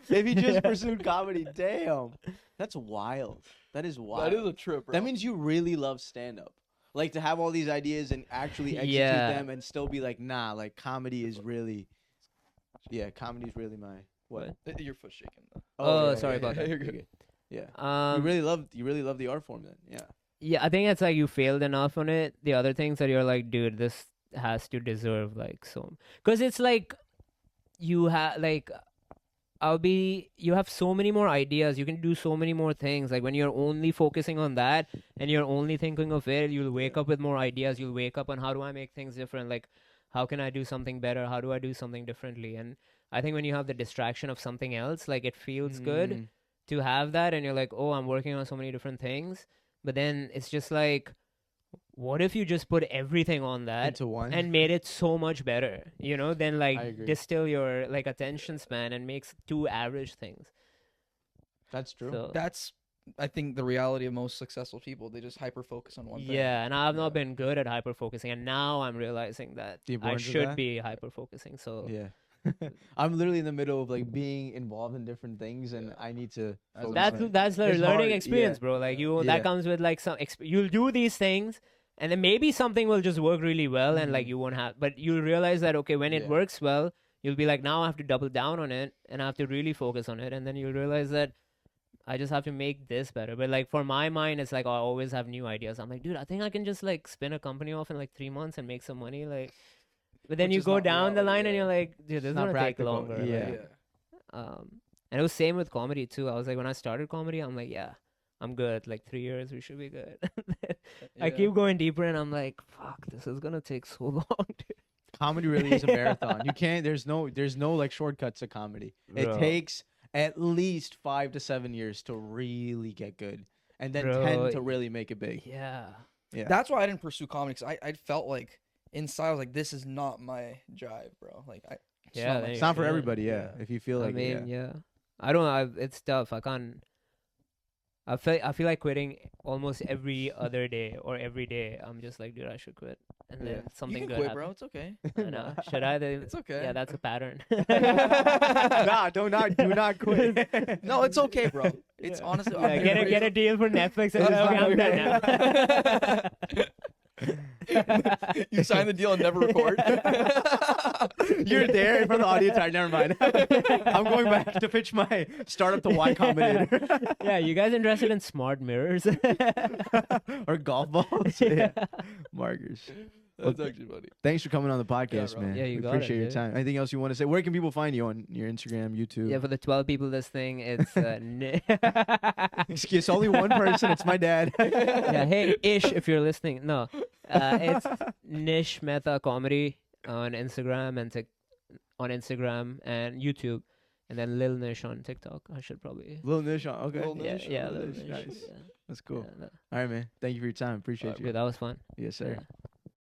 If he just pursued comedy, damn. That's wild. That is wild. That is a trip, bro. That means you really love stand up. Like to have all these ideas and actually execute Yeah. them and still be like, nah, like comedy is really comedy is really my what? Your foot's shaking. Though. Oh, sorry about that. You're good. Yeah. You really love the art form then. Yeah. Yeah, I think it's like you failed enough on it. The other things that you're like, dude, this has to deserve like so, because it's like you have like you have so many more ideas. You can do so many more things. Like when you're only focusing on that and you're only thinking of it, you'll wake up with more ideas. You'll wake up on how do I make things different? Like how can I do something better? How do I do something differently? And I think when you have the distraction of something else, like it feels good to have that, and you're like, oh, I'm working on so many different things. But then it's just like, what if you just put everything on that Into one and made it so much better, then I like agree. distill your like attention span and makes two average things. That's true. So That's I think the reality of most successful people, they just hyper focus on one thing. Yeah, and I've Yeah. not been good at hyper focusing, and now I'm realizing that The I importance of should that? be hyper focusing. So Yeah. I'm literally in the middle of like being involved in different things, and I need to. As focus a that's on it. that's the It's learning hard, experience, yeah. bro. Like Yeah. you, Yeah. that comes with like you'll do these things, and then maybe something will just work really well, and like Mhm. you won't have. But you'll realize that okay, when it Yeah. works well, you'll be like, now I have to double down on it, and I have to really focus on it, and then you'll realize that I just have to make this better. But like for my mind, it's like I always have new ideas. I'm like, dude, I think I can just like spin a company off in like 3 months and make some money. Like, but then Which you is go not down the reality, line and yeah. you're like, dude, this is not gonna take practical, longer. yeah. Like, and it was same with comedy too. I was like, when I started comedy, I'm like, yeah, I'm good. Like 3 years, we should be good. I Yeah. keep going deeper, and I'm like, fuck, this is gonna take so long, dude. Comedy really is a marathon. You can't. There's no like shortcuts to comedy. It Bro. takes at least 5 to 7 years to really get good, and then Bro, 10 to really make it big. Yeah. Yeah. That's why I didn't pursue comedy, because I felt like inside I was like, this is not my drive, bro. Like, it's Yeah, not my there It's you not for should. everybody. Yeah. If you feel I like mean, it, yeah. yeah. I don't know. It's tough. I can't. I feel like quitting almost every other day or every day. I'm just like, dude, I should quit, and Yeah. then You something can good quit, happens. bro. It's okay. I know. Should I? It's okay. Yeah, that's a pattern. Nah, do not quit. No, it's okay, bro. It's Yeah. honestly. Yeah, get a deal for Netflix. And okay, I'm done now. You sign the deal and never record. You're there in front of the audience. All right, never mind. I'm going back to pitch my startup to Y Combinator. Yeah, you guys interested in smart mirrors? Or golf balls. Yeah. Markers. That's actually funny. Thanks for coming on the podcast, bro. man. Yeah, you we got it, appreciate your dude. time. Anything else you want to say? Where can people find you on your Instagram, YouTube? Yeah, for the 12 people listening, it's Excuse only one person. It's my dad. yeah, hey Ish, if you're listening. No, it's Nish Mehta Comedy on Instagram and YouTube, and then Lil Nish on TikTok. I should probably. Lil Nish. Okay. Lil Yeah, Nish, yeah, Lil Lil Nish, Nish. nice. Yeah. That's cool. Yeah, no. All right, man. Thank you for your time. Appreciate you. Dude, that was fun. Yes, sir. Yeah.